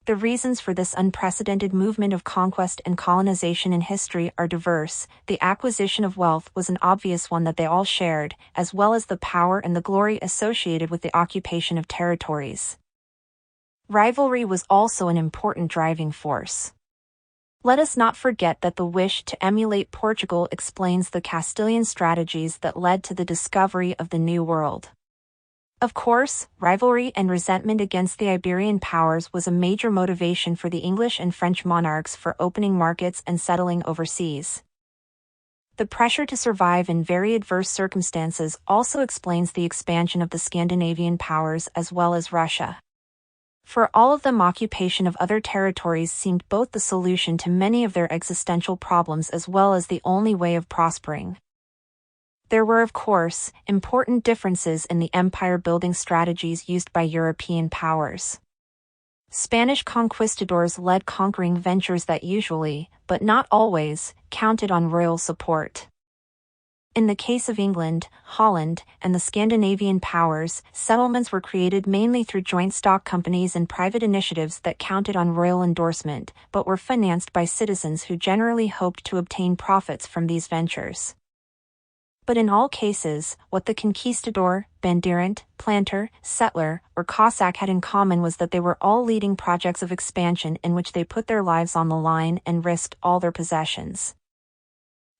The reasons for this unprecedented movement of conquest and colonization in history are diverse. The acquisition of wealth was an obvious one that they all shared, as well as the power and the glory associated with the occupation of territories. Rivalry was also an important driving force. Let us not forget that the wish to emulate Portugal explains the Castilian strategies that led to the discovery of the New World. Of course, rivalry and resentment against the Iberian powers was a major motivation for the English and French monarchs for opening markets and settling overseas. The pressure to survive in very adverse circumstances also explains the expansion of the Scandinavian powers as well as Russia. For all of them, occupation of other territories seemed both the solution to many of their existential problems as well as the only way of prospering. There were, of course, important differences in the empire-building strategies used by European powers. Spanish conquistadors led conquering ventures that usually, but not always, counted on royal support. In the case of England, Holland, and the Scandinavian powers, settlements were created mainly through joint stock companies and private initiatives that counted on royal endorsement, but were financed by citizens who generally hoped to obtain profits from these ventures. But in all cases, what the conquistador, banderant, planter, settler, or Cossack had in common was that they were all leading projects of expansion in which they put their lives on the line and risked all their possessions.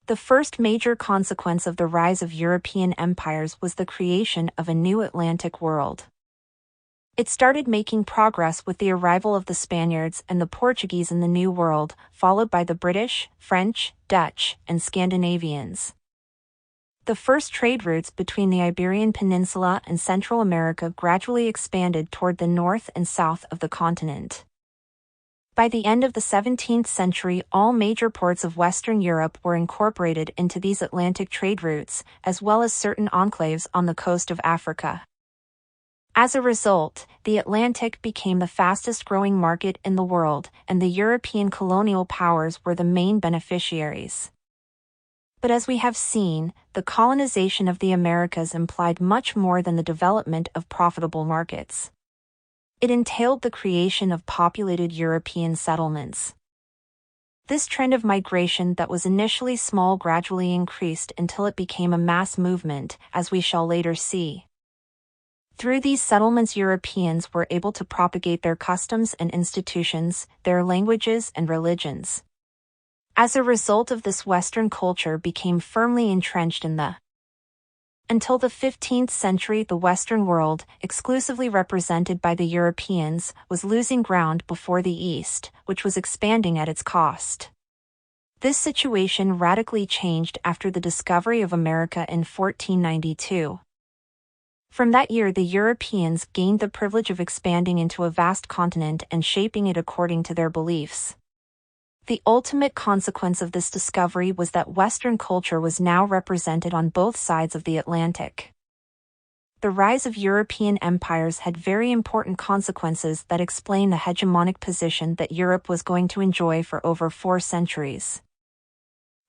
The first major consequence of the rise of European empires was the creation of a new Atlantic world. It started making progress with the arrival of the Spaniards and the Portuguese in the New World, followed by the British, French, Dutch, and Scandinavians. The first trade routes between the Iberian Peninsula and Central America gradually expanded toward the north and south of the continent. By the end of the 17th century, all major ports of Western Europe were incorporated into these Atlantic trade routes, as well as certain enclaves on the coast of Africa. As a result, the Atlantic became the fastest-growing market in the world, and the European colonial powers were the main beneficiaries. But as we have seen, the colonization of the Americas implied much more than the development of profitable markets. It entailed the creation of populated European settlements. This trend of migration that was initially small gradually increased until it became a mass movement, as we shall later see. Through these settlements, Europeans were able to propagate their customs and institutions, their languages and religions. As a result of this, Western culture became firmly entrenched in the. Until the 15th century, the Western world, exclusively represented by the Europeans, was losing ground before the East, which was expanding at its cost. This situation radically changed after the discovery of America in 1492. From that year, the Europeans gained the privilege of expanding into a vast continent and shaping it according to their beliefs. The ultimate consequence of this discovery was that Western culture was now represented on both sides of the Atlantic. The rise of European empires had very important consequences that explain the hegemonic position that Europe was going to enjoy for over 4 centuries.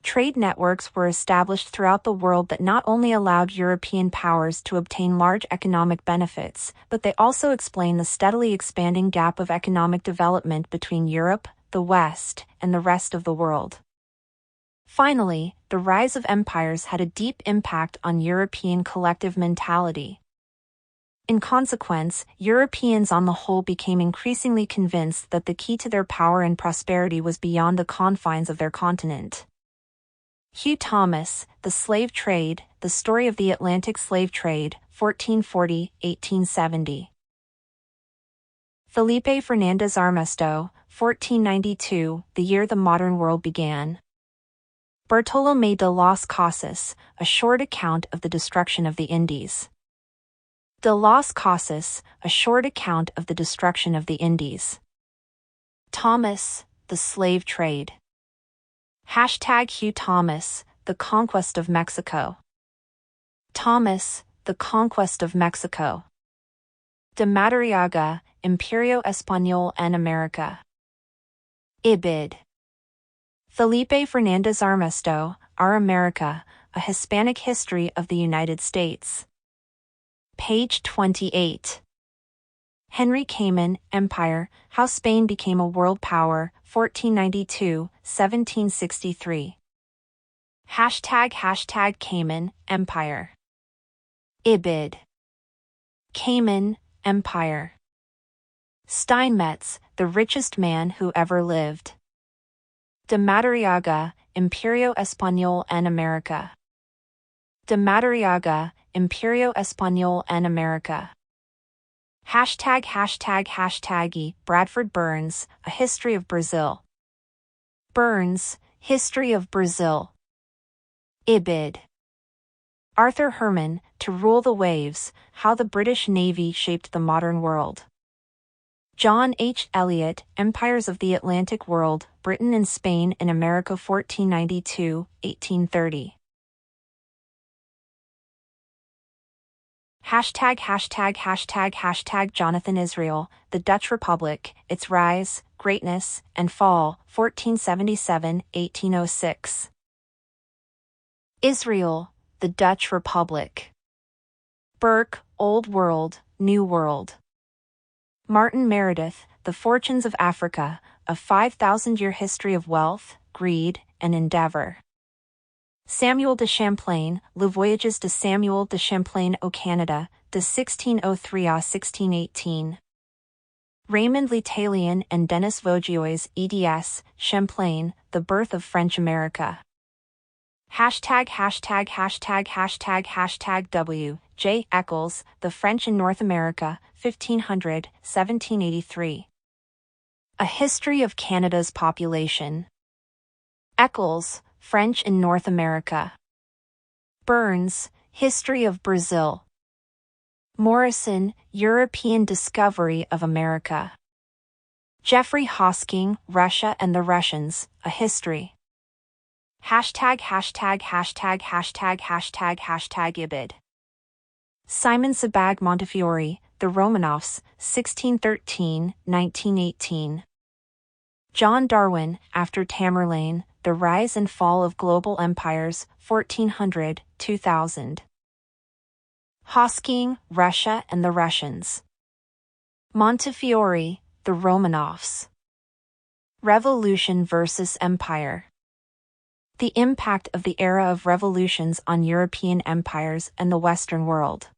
Trade networks were established throughout the world that not only allowed European powers to obtain large economic benefits, but they also explain the steadily expanding gap of economic development between Europe, the West, and the rest of the world. Finally, the rise of empires had a deep impact on European collective mentality. In consequence, Europeans on the whole became increasingly convinced that the key to their power and prosperity was beyond the confines of their continent. Hugh Thomas, The Slave Trade, The Story of the Atlantic Slave Trade, 1440-1870. Felipe Fernández Armesto, 1492, The Year the Modern World Began. Bartolomé de las Casas, A Short Account of the Destruction of the Indies. De las Casas, A Short Account of the Destruction of the Indies. Thomas, The Slave Trade. Hugh Thomas, The Conquest of Mexico. Thomas, The Conquest of Mexico. De Madariaga, Imperio Español en América. Ibid. Felipe Fernández Armesto, Our America, A Hispanic History of the United States. Page 28. Henry Cayman, Empire, How Spain Became a World Power, 1492-1763. ## Cayman, Empire. Ibid. Cayman, Empire. Steinmetz, the richest man who ever lived. De Madariaga, Imperio Español en America. De Madariaga, Imperio Español en America. ###E, Bradford Burns, A History of Brazil. Burns, History of Brazil. Ibid. Arthur Herman, To Rule the Waves, How the British Navy Shaped the Modern World. John H. Eliot, Empires of the Atlantic World, Britain and Spain in America 1492-1830. ### Jonathan Israel, The Dutch Republic, Its Rise, Greatness, and Fall, 1477-1806. Israel, The Dutch Republic. Burke, Old World, New World. Martin Meredith, The Fortunes of Africa, A 5,000-Year History of Wealth, Greed, and Endeavor. Samuel de Champlain, Le Voyages de Samuel de Champlain au Canada, de 1603 à 1618. Raymond L'Italien and Denis Vogiois, eds. Champlain, The Birth of French America. ### W. J. Eccles, The French in North America, 1500-1783. A History of Canada's Population. Eccles, French in North America. Burns, History of Brazil. Morrison, European Discovery of America. Jeffrey Hosking, Russia and the Russians, A History. #######ibid. Simon Sebag Montefiore, The Romanovs, 1613-1918. John Darwin, After Tamerlane, The Rise and Fall of Global Empires, 1400-2000. Hosking, Russia and the Russians. Montefiore, The Romanovs. Revolution versus Empire. The impact of the era of revolutions on European empires and the Western world.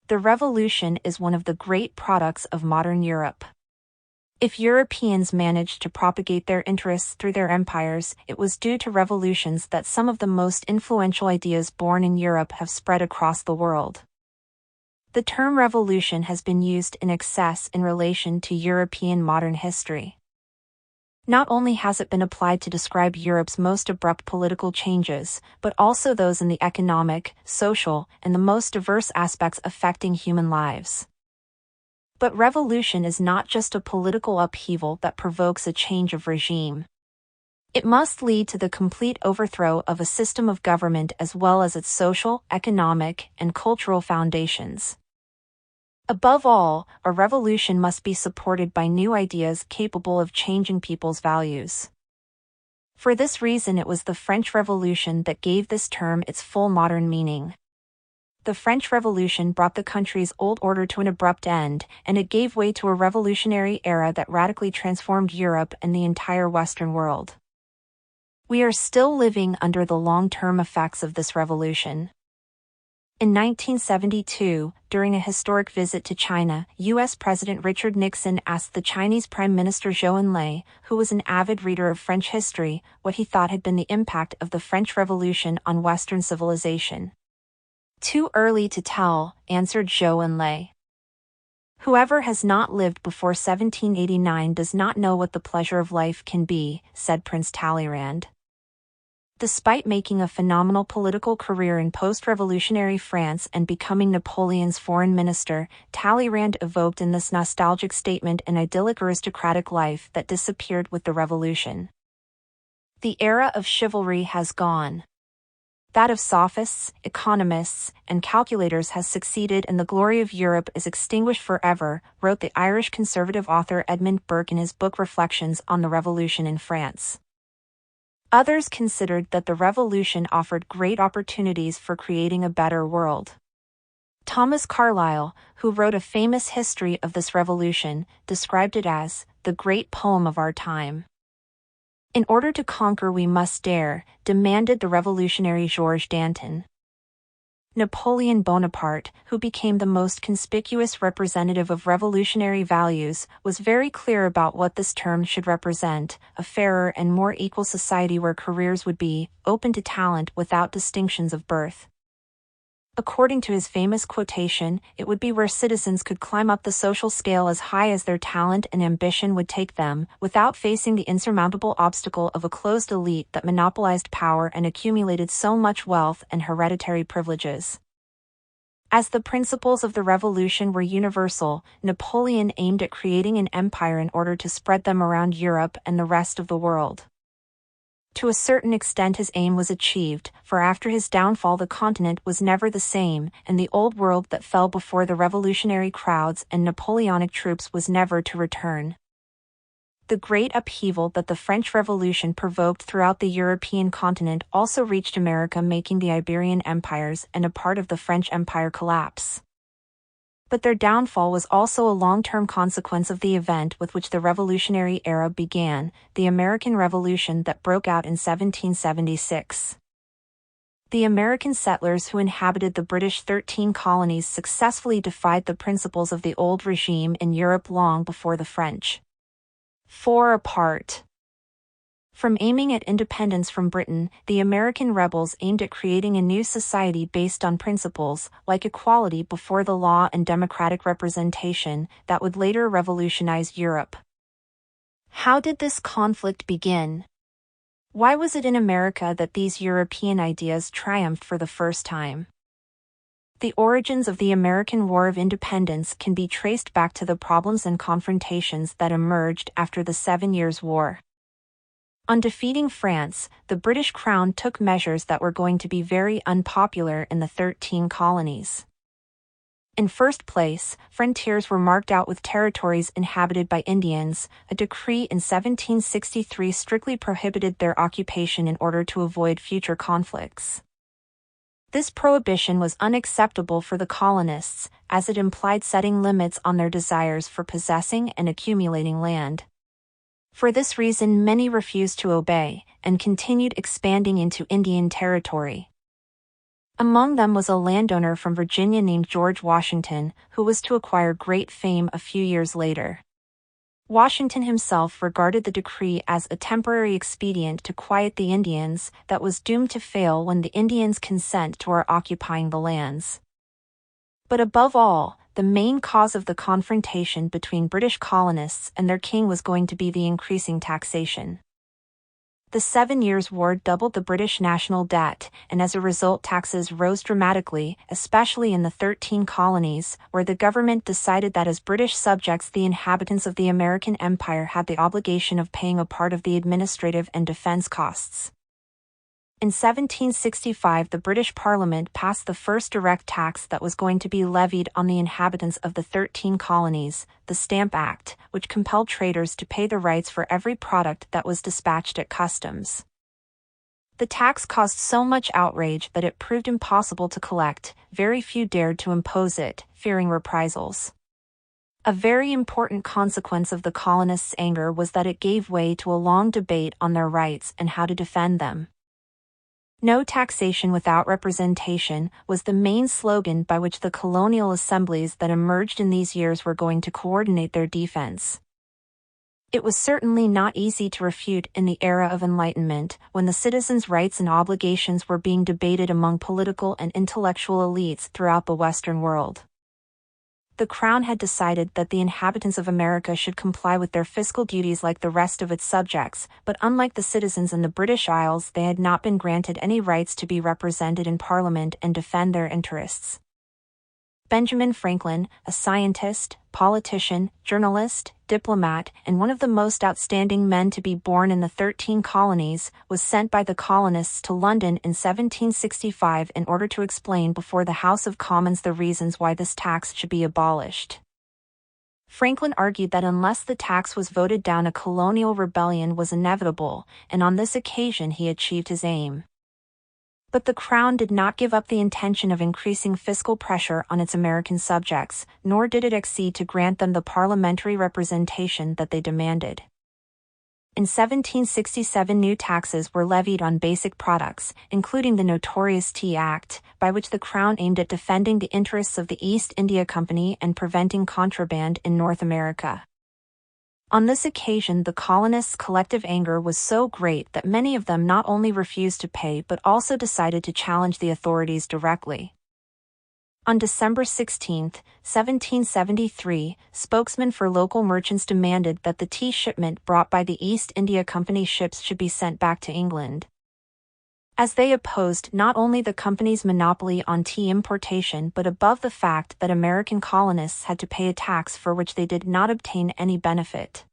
The revolution is one of the great products of modern Europe. If Europeans managed to propagate their interests through their empires, it was due to revolutions that some of the most influential ideas born in Europe have spread across the world. The term revolution has been used in excess in relation to European modern history. Not only has it been applied to describe Europe's most abrupt political changes, but also those in the economic, social, and the most diverse aspects affecting human lives. But revolution is not just a political upheaval that provokes a change of regime. It must lead to the complete overthrow of a system of government as well as its social, economic, and cultural foundations. Above all, a revolution must be supported by new ideas capable of changing people's values. For this reason, it was the French Revolution that gave this term its full modern meaning. The French Revolution brought the country's old order to an abrupt end, and it gave way to a revolutionary era that radically transformed Europe and the entire Western world. We are still living under the long-term effects of this revolution. In 1972, during a historic visit to China, U.S. President Richard Nixon asked the Chinese Prime Minister Zhou Enlai, who was an avid reader of French history, what he thought had been the impact of the French Revolution on Western civilization. "Too early to tell," answered Zhou Enlai. "Whoever has not lived before 1789 does not know what the pleasure of life can be," said Prince Tallyrand. Despite making a phenomenal political career in post-revolutionary France and becoming Napoleon's foreign minister, Tallyrand evoked in this nostalgic statement an idyllic aristocratic life that disappeared with the revolution. The era of chivalry has gone. That of sophists, economists, and calculators has succeeded, and the glory of Europe is extinguished forever, wrote the Irish conservative author Edmund Burke in his book Reflections on the Revolution in France. Others considered that the revolution offered great opportunities for creating a better world. Thomas Carlyle, who wrote a famous history of this revolution, described it as the great poem of our time. In order to conquer we must dare, demanded the revolutionary Georges Danton. Napoleon Bonaparte, who became the most conspicuous representative of revolutionary values, was very clear about what this term should represent: a fairer and more equal society where careers would be open to talent without distinctions of birth. According to his famous quotation, it would be where citizens could climb up the social scale as high as their talent and ambition would take them, without facing the insurmountable obstacle of a closed elite that monopolized power and accumulated so much wealth and hereditary privileges. As the principles of the revolution were universal, Napoleon aimed at creating an empire in order to spread them around Europe and the rest of the world. To a certain extent his aim was achieved, for after his downfall the continent was never the same, and the old world that fell before the revolutionary crowds and Napoleonic troops was never to return. The great upheaval that the French Revolution provoked throughout the European continent also reached America, making the Iberian empires and a part of the French Empire collapse. But their downfall was also a long-term consequence of the event with which the revolutionary era began, the American Revolution that broke out in 1776. The American settlers who inhabited the British 13 colonies successfully defied the principles of the old regime in Europe long before the French. 4 apart. From aiming at independence from Britain, the American rebels aimed at creating a new society based on principles like equality before the law and democratic representation that would later revolutionize Europe. How did this conflict begin? Why was it in America that these European ideas triumphed for the first time? The origins of the American War of Independence can be traced back to the problems and confrontations that emerged after the 7 Years' War. On defeating France, the British Crown took measures that were going to be very unpopular in the 13 colonies. In first place, frontiers were marked out with territories inhabited by Indians. A decree in 1763 strictly prohibited their occupation in order to avoid future conflicts. This prohibition was unacceptable for the colonists, as it implied setting limits on their desires for possessing and accumulating land. For this reason many refused to obey, and continued expanding into Indian territory. Among them was a landowner from Virginia named George Washington, who was to acquire great fame a few years later. Washington himself regarded the decree as a temporary expedient to quiet the Indians that was doomed to fail when the Indians consent to our occupying the lands. But above all, the main cause of the confrontation between British colonists and their king was going to be the increasing taxation. The 7 Years' War doubled the British national debt, and as a result taxes rose dramatically, especially in the 13 colonies, where the government decided that as British subjects the inhabitants of the American Empire had the obligation of paying a part of the administrative and defense costs. In 1765 the British Parliament passed the first direct tax that was going to be levied on the inhabitants of the 13 colonies, the Stamp Act, which compelled traders to pay the rights for every product that was dispatched at customs. The tax caused so much outrage that it proved impossible to collect. Very few dared to impose it, fearing reprisals. A very important consequence of the colonists' anger was that it gave way to a long debate on their rights and how to defend them. No taxation without representation was the main slogan by which the colonial assemblies that emerged in these years were going to coordinate their defense. It was certainly not easy to refute in the era of Enlightenment, when the citizens' rights and obligations were being debated among political and intellectual elites throughout the Western world. The Crown had decided that the inhabitants of America should comply with their fiscal duties like the rest of its subjects, but unlike the citizens in the British Isles, they had not been granted any rights to be represented in Parliament and defend their interests. Benjamin Franklin, a scientist, politician, journalist, diplomat, and one of the most outstanding men to be born in the 13 colonies, was sent by the colonists to London in 1765 in order to explain before the House of Commons the reasons why this tax should be abolished. Franklin argued that unless the tax was voted down a colonial rebellion was inevitable, and on this occasion he achieved his aim. But the Crown did not give up the intention of increasing fiscal pressure on its American subjects, nor did it accede to grant them the parliamentary representation that they demanded. In 1767 new taxes were levied on basic products, including the notorious Tea Act, by which the Crown aimed at defending the interests of the East India Company and preventing contraband in North America. On this occasion the colonists' collective anger was so great that many of them not only refused to pay but also decided to challenge the authorities directly. On December 16, 1773, spokesmen for local merchants demanded that the tea shipment brought by the East India Company ships should be sent back to England, as they opposed not only the company's monopoly on tea importation but above the fact that American colonists had to pay a tax for which they did not obtain any benefit.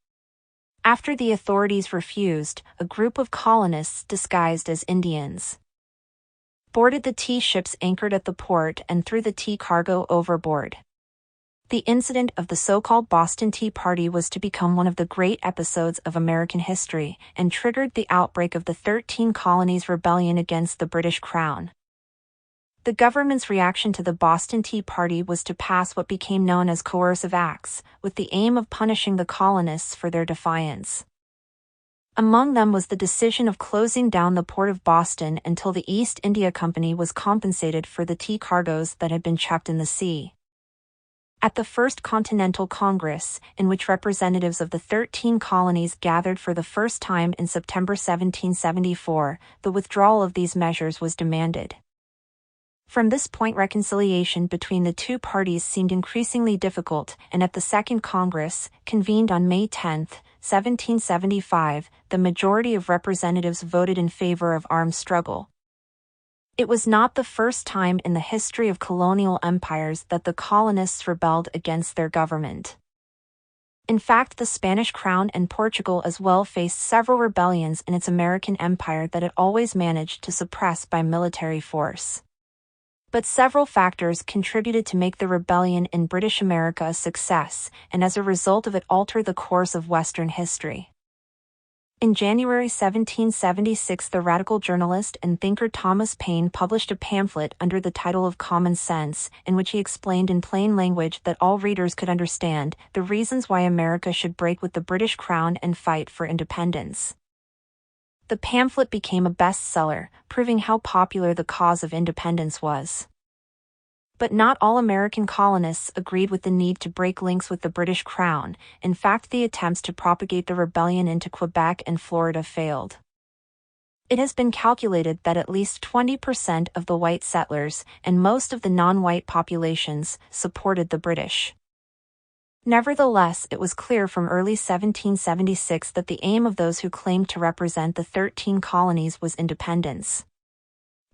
After the authorities refused, a group of colonists disguised as Indians boarded the tea ships anchored at the port and threw the tea cargo overboard. The incident of the so-called Boston Tea Party was to become one of the great episodes of American history and triggered the outbreak of the 13 Colonies Rebellion against the British Crown. The government's reaction to the Boston Tea Party was to pass what became known as coercive acts, with the aim of punishing the colonists for their defiance. Among them was the decision of closing down the port of Boston until the East India Company was compensated for the tea cargoes that had been chucked in the sea. At the First Continental Congress, in which representatives of the 13 colonies gathered for the first time in September 1774, the withdrawal of these measures was demanded. From this point reconciliation between the two parties seemed increasingly difficult, and at the Second Congress, convened on May 10, 1775, the majority of representatives voted in favor of armed struggle. It was not the first time in the history of colonial empires that the colonists rebelled against their government. In fact, the Spanish Crown and Portugal as well faced several rebellions in its American empire that it always managed to suppress by military force. But several factors contributed to make the rebellion in British America a success, and as a result of it alter the course of Western history. In January 1776, the radical journalist and thinker Thomas Paine published a pamphlet under the title of Common Sense, in which he explained in plain language that all readers could understand the reasons why America should break with the British Crown and fight for independence. The pamphlet became a bestseller, proving how popular the cause of independence was. But not all American colonists agreed with the need to break links with the British Crown. In fact, the attempts to propagate the rebellion into Quebec and Florida failed. It has been calculated that at least 20% of the white settlers, and most of the non-white populations, supported the British. Nevertheless, it was clear from early 1776 that the aim of those who claimed to represent the 13 colonies was independence.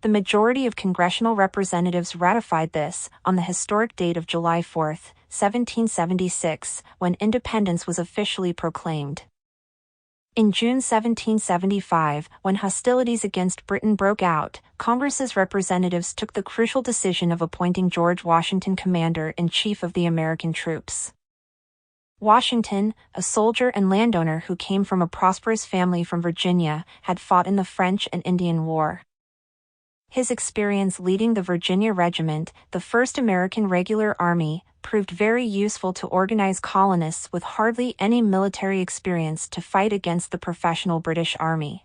The majority of congressional representatives ratified this on the historic date of July 4, 1776, when independence was officially proclaimed. In June 1775, when hostilities against Britain broke out, Congress's representatives took the crucial decision of appointing George Washington commander-in-chief of the American troops. Washington, a soldier and landowner who came from a prosperous family from Virginia, had fought in the French and Indian War. His experience leading the Virginia Regiment, the first American regular army, proved very useful to organize colonists with hardly any military experience to fight against the professional British Army.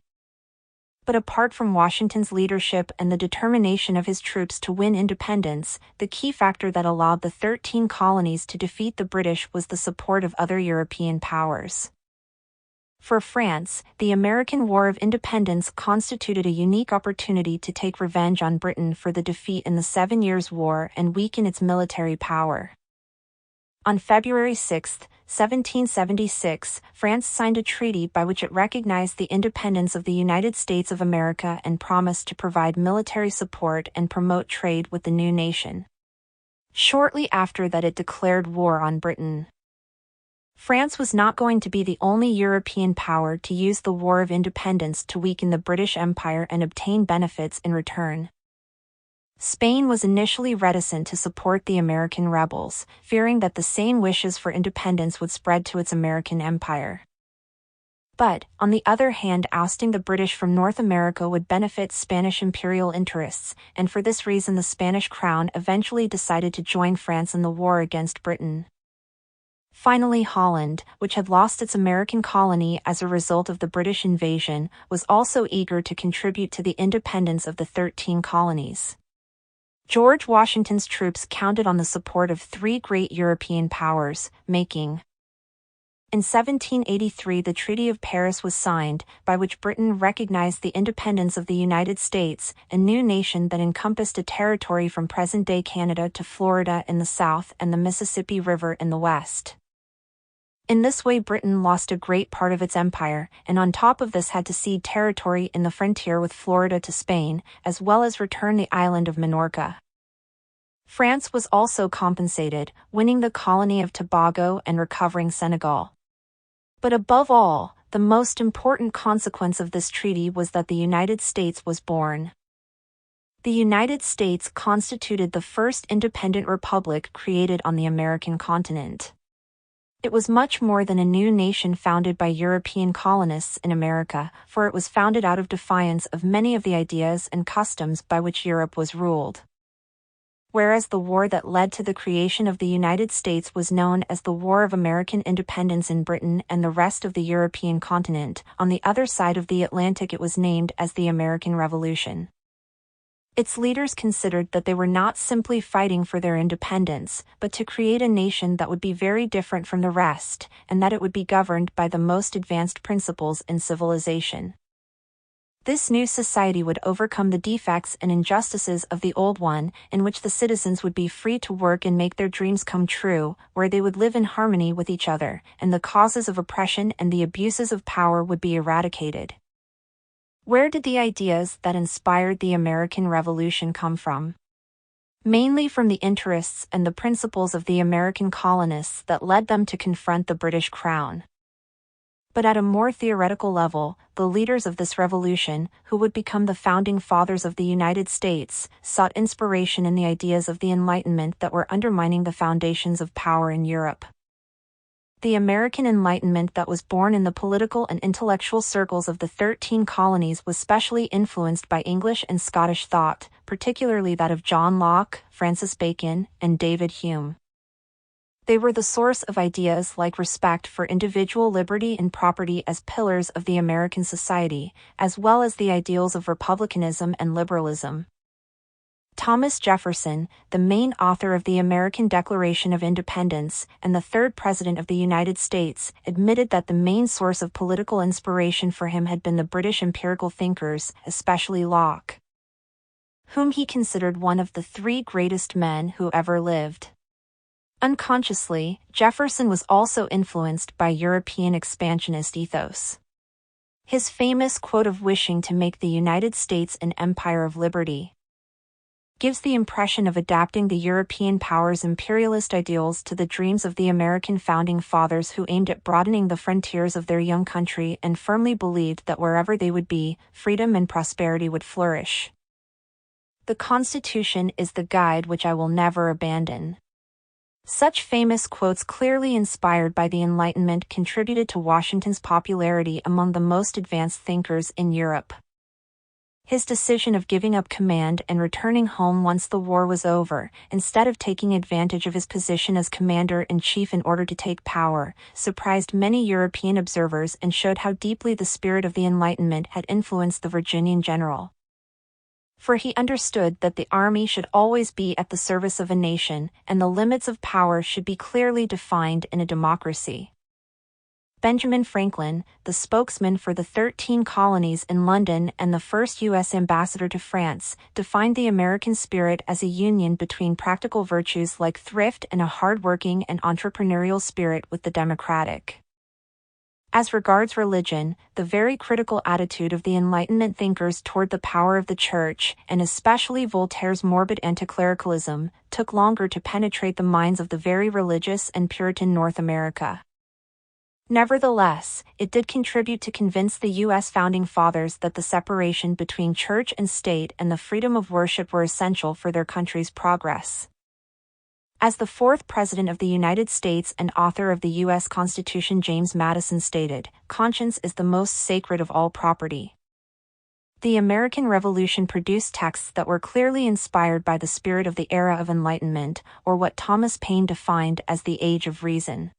But apart from Washington's leadership and the determination of his troops to win independence, the key factor that allowed the 13 colonies to defeat the British was the support of other European powers. For France, the American War of Independence constituted a unique opportunity to take revenge on Britain for the defeat in the 7 Years' War and weaken its military power. On February 6, 1776, France signed a treaty by which it recognized the independence of the United States of America and promised to provide military support and promote trade with the new nation. Shortly after that, it declared war on Britain. France was not going to be the only European power to use the War of Independence to weaken the British Empire and obtain benefits in return. Spain was initially reticent to support the American rebels, fearing that the same wishes for independence would spread to its American empire. But, on the other hand, ousting the British from North America would benefit Spanish imperial interests, and for this reason the Spanish crown eventually decided to join France in the war against Britain. Finally, Holland, which had lost its American colony as a result of the British invasion, was also eager to contribute to the independence of the 13 colonies. George Washington's troops counted on the support of 3 great European powers, making in 1783 the Treaty of Paris was signed, by which Britain recognized the independence of the United States, a new nation that encompassed a territory from present-day Canada to Florida in the south and the Mississippi River in the west. In this way Britain lost a great part of its empire, and on top of this had to cede territory in the frontier with Florida to Spain, as well as return the island of Minorca. France was also compensated, winning the colony of Tobago and recovering Senegal. But above all, the most important consequence of this treaty was that the United States was born. The United States constituted the first independent republic created on the American continent. It was much more than a new nation founded by European colonists in America, for it was founded out of defiance of many of the ideas and customs by which Europe was ruled. Whereas the war that led to the creation of the United States was known as the War of American Independence in Britain and the rest of the European continent, on the other side of the Atlantic it was named as the American Revolution. Its leaders considered that they were not simply fighting for their independence, but to create a nation that would be very different from the rest, and that it would be governed by the most advanced principles in civilization. This new society would overcome the defects and injustices of the old one, in which the citizens would be free to work and make their dreams come true, where they would live in harmony with each other, and the causes of oppression and the abuses of power would be eradicated. Where did the ideas that inspired the American Revolution come from? Mainly from the interests and the principles of the American colonists that led them to confront the British Crown. But at a more theoretical level, the leaders of this revolution, who would become the founding fathers of the United States, sought inspiration in the ideas of the Enlightenment that were undermining the foundations of power in Europe. The American Enlightenment that was born in the political and intellectual circles of the 13 colonies was specially influenced by English and Scottish thought, particularly that of John Locke, Francis Bacon, and David Hume. They were the source of ideas like respect for individual liberty and property as pillars of the American society, as well as the ideals of republicanism and liberalism. Thomas Jefferson, the main author of the American Declaration of Independence and the third President of the United States, admitted that the main source of political inspiration for him had been the British empirical thinkers, especially Locke, whom he considered one of the 3 greatest men who ever lived. Unconsciously, Jefferson was also influenced by European expansionist ethos. His famous quote of wishing to make the United States an empire of liberty gives the impression of adapting the European powers' imperialist ideals to the dreams of the American founding fathers who aimed at broadening the frontiers of their young country and firmly believed that wherever they would be, freedom and prosperity would flourish. The Constitution is the guide which I will never abandon. Such famous quotes clearly inspired by the Enlightenment contributed to Washington's popularity among the most advanced thinkers in Europe. His decision of giving up command and returning home once the war was over, instead of taking advantage of his position as commander-in-chief in order to take power, surprised many European observers and showed how deeply the spirit of the Enlightenment had influenced the Virginian general. For he understood that the army should always be at the service of a nation, and the limits of power should be clearly defined in a democracy. Benjamin Franklin, the spokesman for the 13 colonies in London and the first U.S. ambassador to France, defined the American spirit as a union between practical virtues like thrift and a hard-working and entrepreneurial spirit with the democratic. As regards religion, the very critical attitude of the Enlightenment thinkers toward the power of the Church, and especially Voltaire's morbid anticlericalism, took longer to penetrate the minds of the very religious and Puritan North America. Nevertheless, it did contribute to convince the U.S. Founding Fathers that the separation between church and state and the freedom of worship were essential for their country's progress. As the fourth President of the United States and author of the U.S. Constitution James Madison stated, "Conscience is the most sacred of all property." The American Revolution produced texts that were clearly inspired by the spirit of the era of Enlightenment, or what Thomas Paine defined as the Age of Reason.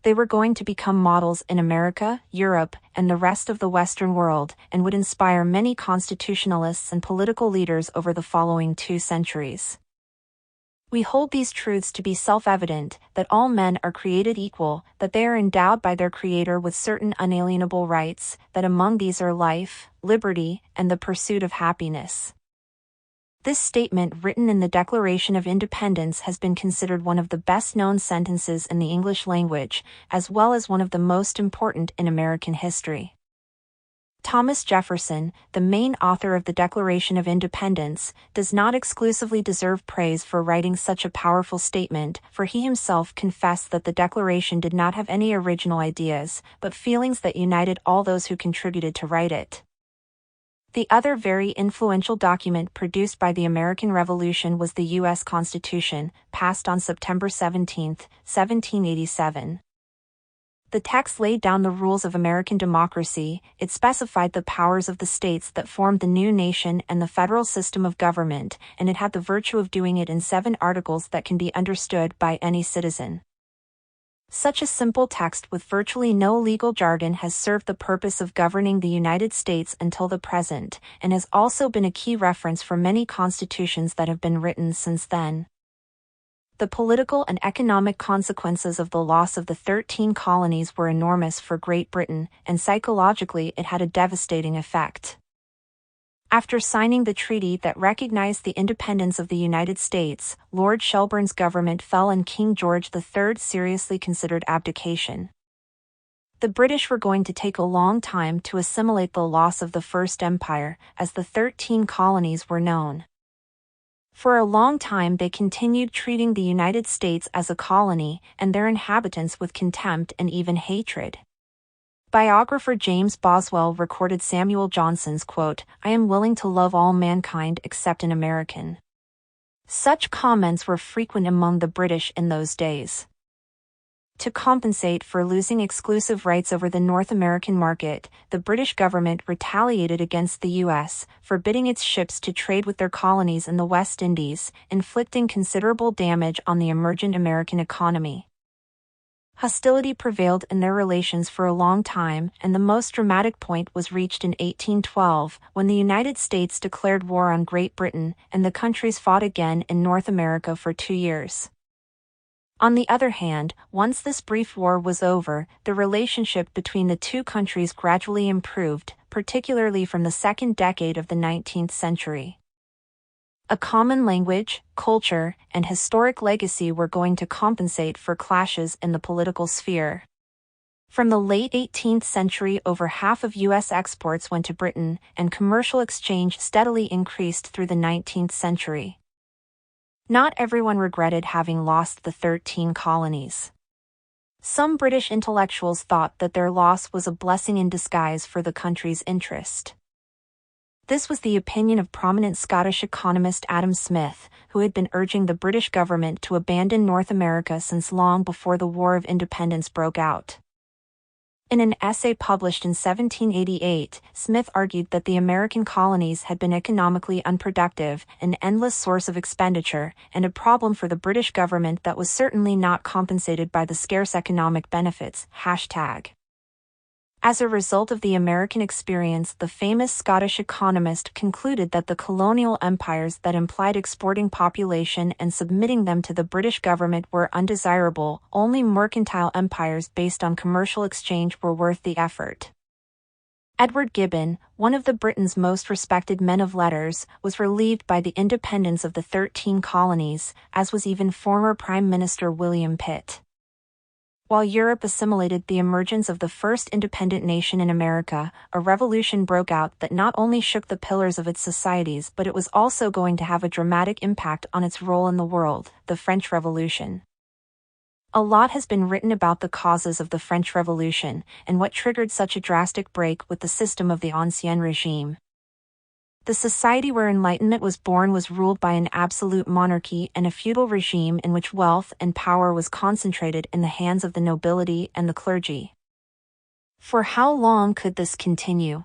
They were going to become models in America, Europe, and the rest of the Western world, and would inspire many constitutionalists and political leaders over the following 2 centuries. We hold these truths to be self-evident, that all men are created equal, that they are endowed by their Creator with certain unalienable rights, that among these are life, liberty, and the pursuit of happiness. This statement, written in the Declaration of Independence, has been considered one of the best-known sentences in the English language, as well as one of the most important in American history. Thomas Jefferson, the main author of the Declaration of Independence, does not exclusively deserve praise for writing such a powerful statement, for he himself confessed that the Declaration did not have any original ideas, but feelings that united all those who contributed to write it. The other very influential document produced by the American Revolution was the U.S. Constitution, passed on September 17, 1787. The text laid down the rules of American democracy, it specified the powers of the states that formed the new nation and the federal system of government, and it had the virtue of doing it in 7 articles that can be understood by any citizen. Such a simple text with virtually no legal jargon has served the purpose of governing the United States until the present, and has also been a key reference for many constitutions that have been written since then. The political and economic consequences of the loss of the 13 colonies were enormous for Great Britain, and psychologically it had a devastating effect. After signing the treaty that recognized the independence of the United States, Lord Shelburne's government fell and King George III seriously considered abdication. The British were going to take a long time to assimilate the loss of the First Empire, as the 13 colonies were known. For a long time they continued treating the United States as a colony, and their inhabitants with contempt and even hatred. Biographer James Boswell recorded Samuel Johnson's quote, "I am willing to love all mankind except an American." Such comments were frequent among the British in those days. To compensate for losing exclusive rights over the North American market, the British government retaliated against the U.S., forbidding its ships to trade with their colonies in the West Indies, inflicting considerable damage on the emergent American economy. Hostility prevailed in their relations for a long time, and the most dramatic point was reached in 1812, when the United States declared war on Great Britain, and the countries fought again in North America for 2 years. On the other hand, once this brief war was over, the relationship between the 2 countries gradually improved, particularly from the second decade of the 19th century. A common language, culture, and historic legacy were going to compensate for clashes in the political sphere. From the late 18th century, over half of U.S. exports went to Britain, and commercial exchange steadily increased through the 19th century. Not everyone regretted having lost the 13 colonies. Some British intellectuals thought that their loss was a blessing in disguise for the country's interest. This was the opinion of prominent Scottish economist Adam Smith, who had been urging the British government to abandon North America since long before the War of Independence broke out. In an essay published in 1788, Smith argued that the American colonies had been economically unproductive, an endless source of expenditure, and a problem for the British government that was certainly not compensated by the scarce economic benefits. As a result of the American experience, the famous Scottish economist concluded that the colonial empires that implied exporting population and submitting them to the British government were undesirable. Only mercantile empires based on commercial exchange were worth the effort. Edward Gibbon, one of the Britain's most respected men of letters, was relieved by the independence of the 13 colonies, as was even former Prime Minister William Pitt. While Europe assimilated the emergence of the first independent nation in America, a revolution broke out that not only shook the pillars of its societies, but it was also going to have a dramatic impact on its role in the world, the French Revolution. A lot has been written about the causes of the French Revolution, and what triggered such a drastic break with the system of the Ancien Regime. The society where Enlightenment was born was ruled by an absolute monarchy and a feudal regime in which wealth and power was concentrated in the hands of the nobility and the clergy. For how long could this continue?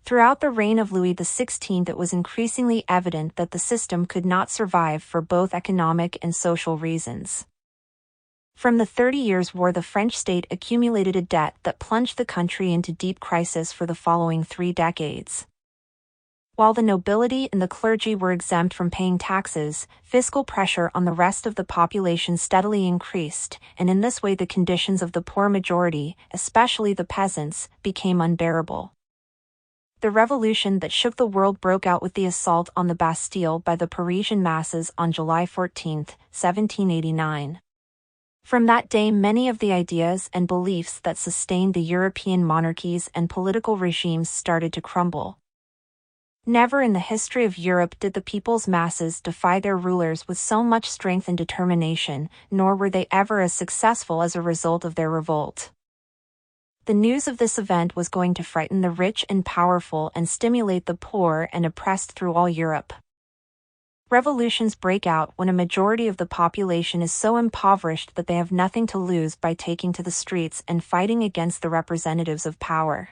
Throughout the reign of Louis XVI, it was increasingly evident that the system could not survive for both economic and social reasons. From the 30 Years' War, the French state accumulated a debt that plunged the country into deep crisis for the following 3 decades. While the nobility and the clergy were exempt from paying taxes, fiscal pressure on the rest of the population steadily increased, and in this way the conditions of the poor majority, especially the peasants, became unbearable. The revolution that shook the world broke out with the assault on the Bastille by the Parisian masses on July 14, 1789. From that day, many of the ideas and beliefs that sustained the European monarchies and political regimes started to crumble. Never in the history of Europe did the people's masses defy their rulers with so much strength and determination, nor were they ever as successful as a result of their revolt. The news of this event was going to frighten the rich and powerful and stimulate the poor and oppressed through all Europe. Revolutions break out when a majority of the population is so impoverished that they have nothing to lose by taking to the streets and fighting against the representatives of power.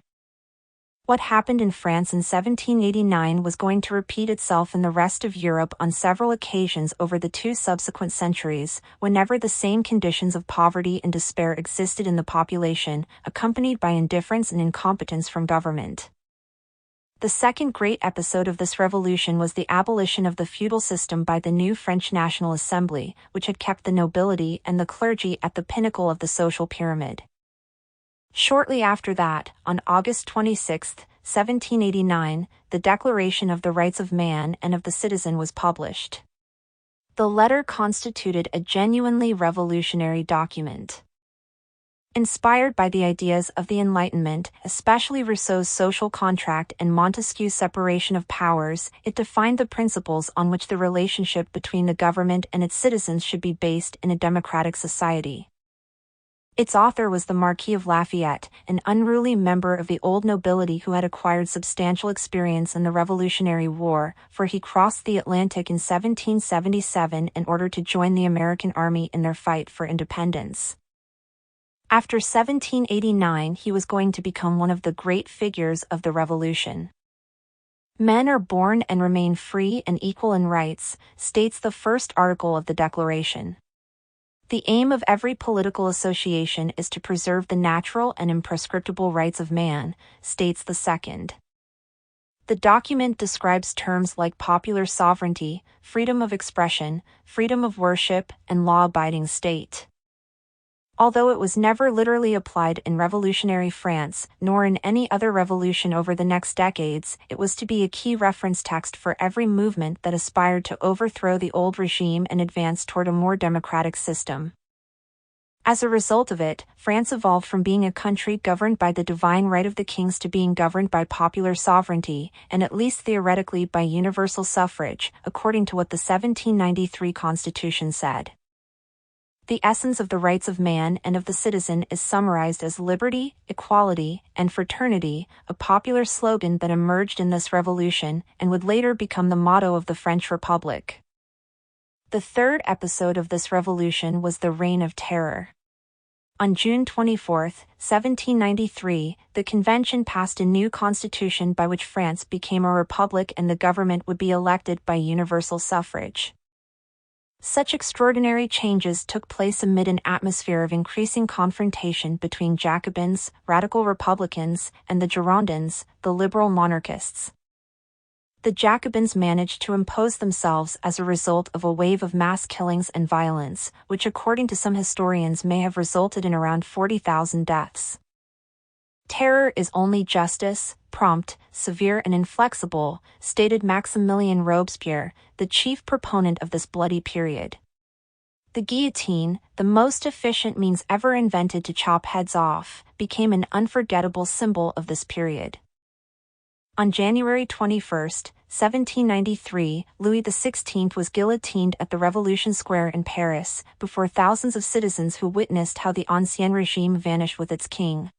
What happened in France in 1789 was going to repeat itself in the rest of Europe on several occasions over the 2 subsequent centuries, whenever the same conditions of poverty and despair existed in the population, accompanied by indifference and incompetence from government. The second great episode of this revolution was the abolition of the feudal system by the new French National Assembly, which had kept the nobility and the clergy at the pinnacle of the social pyramid. Shortly after that, on August 26, 1789, the Declaration of the Rights of Man and of the Citizen was published. The letter constituted a genuinely revolutionary document. Inspired by the ideas of the Enlightenment, especially Rousseau's social contract and Montesquieu's separation of powers, it defined the principles on which the relationship between the government and its citizens should be based in a democratic society. Its author was the Marquis of Lafayette, an unruly member of the old nobility who had acquired substantial experience in the Revolutionary War, for he crossed the Atlantic in 1777 in order to join the American army in their fight for independence. After 1789, he was going to become one of the great figures of the Revolution. Men are born and remain free and equal in rights, states the first article of the Declaration. The aim of every political association is to preserve the natural and imprescriptible rights of man, states the second. The document describes terms like popular sovereignty, freedom of expression, freedom of worship, and law-abiding state. Although it was never literally applied in revolutionary France, nor in any other revolution over the next decades, it was to be a key reference text for every movement that aspired to overthrow the old regime and advance toward a more democratic system. As a result of it, France evolved from being a country governed by the divine right of the kings to being governed by popular sovereignty, and at least theoretically by universal suffrage, according to what the 1793 Constitution said. The essence of the rights of man and of the citizen is summarized as liberty, equality, and fraternity, a popular slogan that emerged in this revolution and would later become the motto of the French Republic. The third episode of this revolution was the Reign of Terror. On June 24, 1793, the convention passed a new constitution by which France became a republic and the government would be elected by universal suffrage. Such extraordinary changes took place amid an atmosphere of increasing confrontation between Jacobins, radical Republicans, and the Girondins, the liberal monarchists. The Jacobins managed to impose themselves as a result of a wave of mass killings and violence, which according to some historians may have resulted in around 40,000 deaths. Terror is only justice, prompt, severe and inflexible, stated Maximilien Robespierre, the chief proponent of this bloody period. The guillotine, the most efficient means ever invented to chop heads off, became an unforgettable symbol of this period. On January 21, 1793, Louis XVI was guillotined at the Revolution Square in Paris, before thousands of citizens who witnessed how the Ancien regime vanished with its king.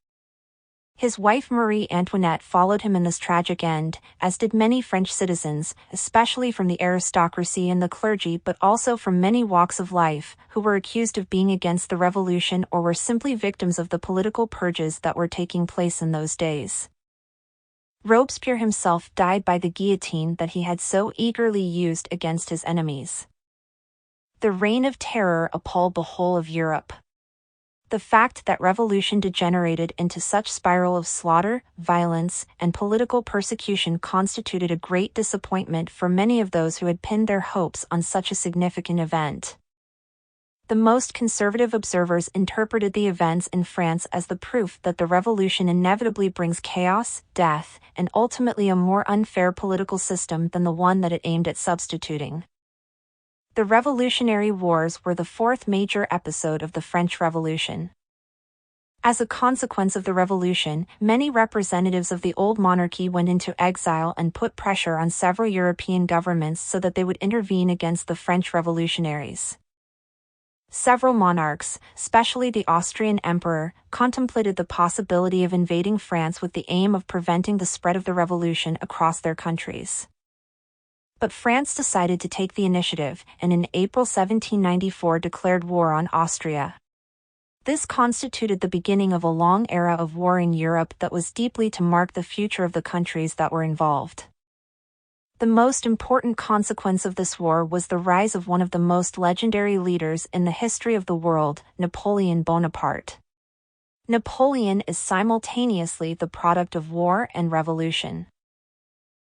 His wife Marie Antoinette followed him in this tragic end, as did many French citizens, especially from the aristocracy and the clergy, but also from many walks of life, who were accused of being against the revolution or were simply victims of the political purges that were taking place in those days. Robespierre himself died by the guillotine that he had so eagerly used against his enemies. The Reign of Terror appalled the whole of Europe. The fact that revolution degenerated into such spiral of slaughter, violence, and political persecution constituted a great disappointment for many of those who had pinned their hopes on such a significant event. The most conservative observers interpreted the events in France as the proof that the revolution inevitably brings chaos, death, and ultimately a more unfair political system than the one that it aimed at substituting. The Revolutionary Wars were the fourth major episode of the French Revolution. As a consequence of the revolution, many representatives of the old monarchy went into exile and put pressure on several European governments so that they would intervene against the French revolutionaries. Several monarchs, especially the Austrian emperor, contemplated the possibility of invading France with the aim of preventing the spread of the revolution across their countries. But France decided to take the initiative, and in April 1794 declared war on Austria. This constituted the beginning of a long era of war in Europe that was deeply to mark the future of the countries that were involved. The most important consequence of this war was the rise of one of the most legendary leaders in the history of the world, Napoleon Bonaparte. Napoleon is simultaneously the product of war and revolution.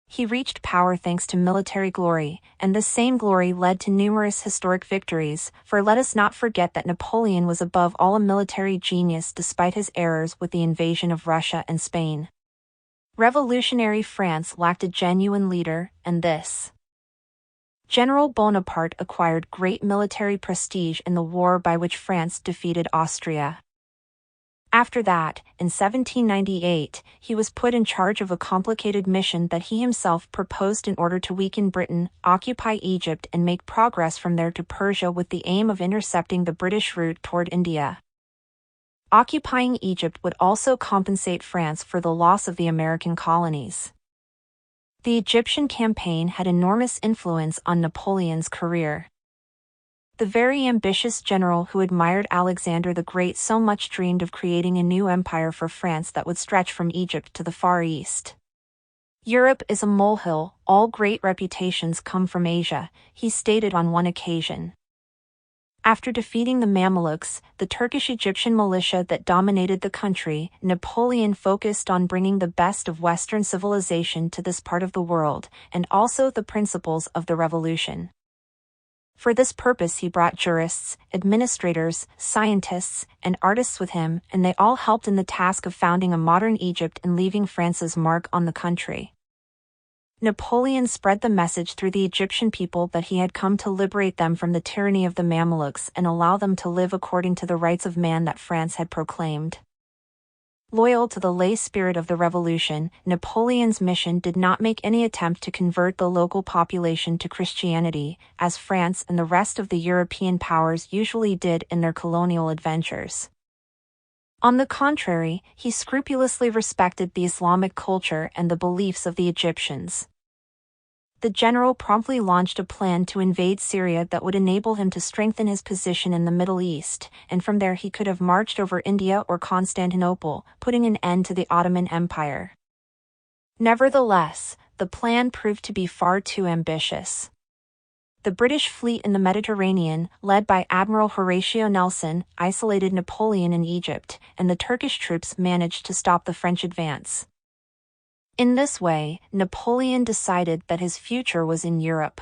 He reached power thanks to military glory, and this same glory led to numerous historic victories, for let us not forget that Napoleon was above all a military genius despite his errors with the invasion of Russia and Spain. Revolutionary France lacked a genuine leader, and this General Bonaparte acquired great military prestige in the war by which France defeated Austria. After that, in 1798, he was put in charge of a complicated mission that he himself proposed in order to weaken Britain, occupy Egypt and make progress from there to Persia with the aim of intercepting the British route toward India. Occupying Egypt would also compensate France for the loss of the American colonies. The Egyptian campaign had enormous influence on Napoleon's career. The very ambitious general who admired Alexander the Great so much dreamed of creating a new empire for France that would stretch from Egypt to the Far East. Europe is a molehill, all great reputations come from Asia, he stated on one occasion. After defeating the Mamelukes, the Turkish-Egyptian militia that dominated the country, Napoleon focused on bringing the best of Western civilization to this part of the world, and also the principles of the revolution. For this purpose he brought jurists, administrators, scientists, and artists with him, and they all helped in the task of founding a modern Egypt and leaving France's mark on the country. Napoleon spread the message through the Egyptian people that he had come to liberate them from the tyranny of the Mamelukes and allow them to live according to the rights of man that France had proclaimed. Loyal to the lay spirit of the revolution, Napoleon's mission did not make any attempt to convert the local population to Christianity, as France and the rest of the European powers usually did in their colonial adventures. On the contrary, he scrupulously respected the Islamic culture and the beliefs of the Egyptians. The general promptly launched a plan to invade Syria that would enable him to strengthen his position in the Middle East, and from there he could have marched over India or Constantinople, putting an end to the Ottoman Empire. Nevertheless, the plan proved to be far too ambitious. The British fleet in the Mediterranean, led by Admiral Horatio Nelson, isolated Napoleon in Egypt, and the Turkish troops managed to stop the French advance. In this way, Napoleon decided that his future was in Europe.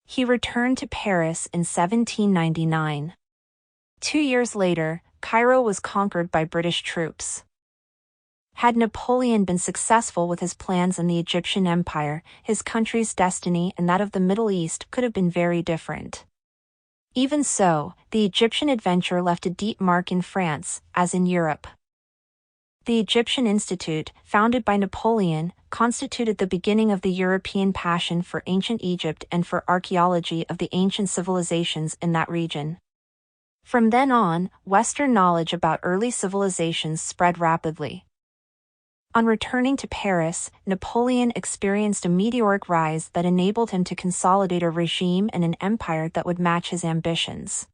He returned to Paris in 1799. 2 years later, Cairo was conquered by British troops. Had Napoleon been successful with his plans in the Egyptian Empire, his country's destiny and that of the Middle East could have been very different. Even so, the Egyptian adventure left a deep mark in France, as in Europe. The Egyptian Institute, founded by Napoleon, constituted the beginning of the European passion for ancient Egypt and for archaeology of the ancient civilizations in that region. From then on, Western knowledge about early civilizations spread rapidly. On returning to Paris, Napoleon experienced a meteoric rise that enabled him to consolidate a regime and an empire that would match his ambitions.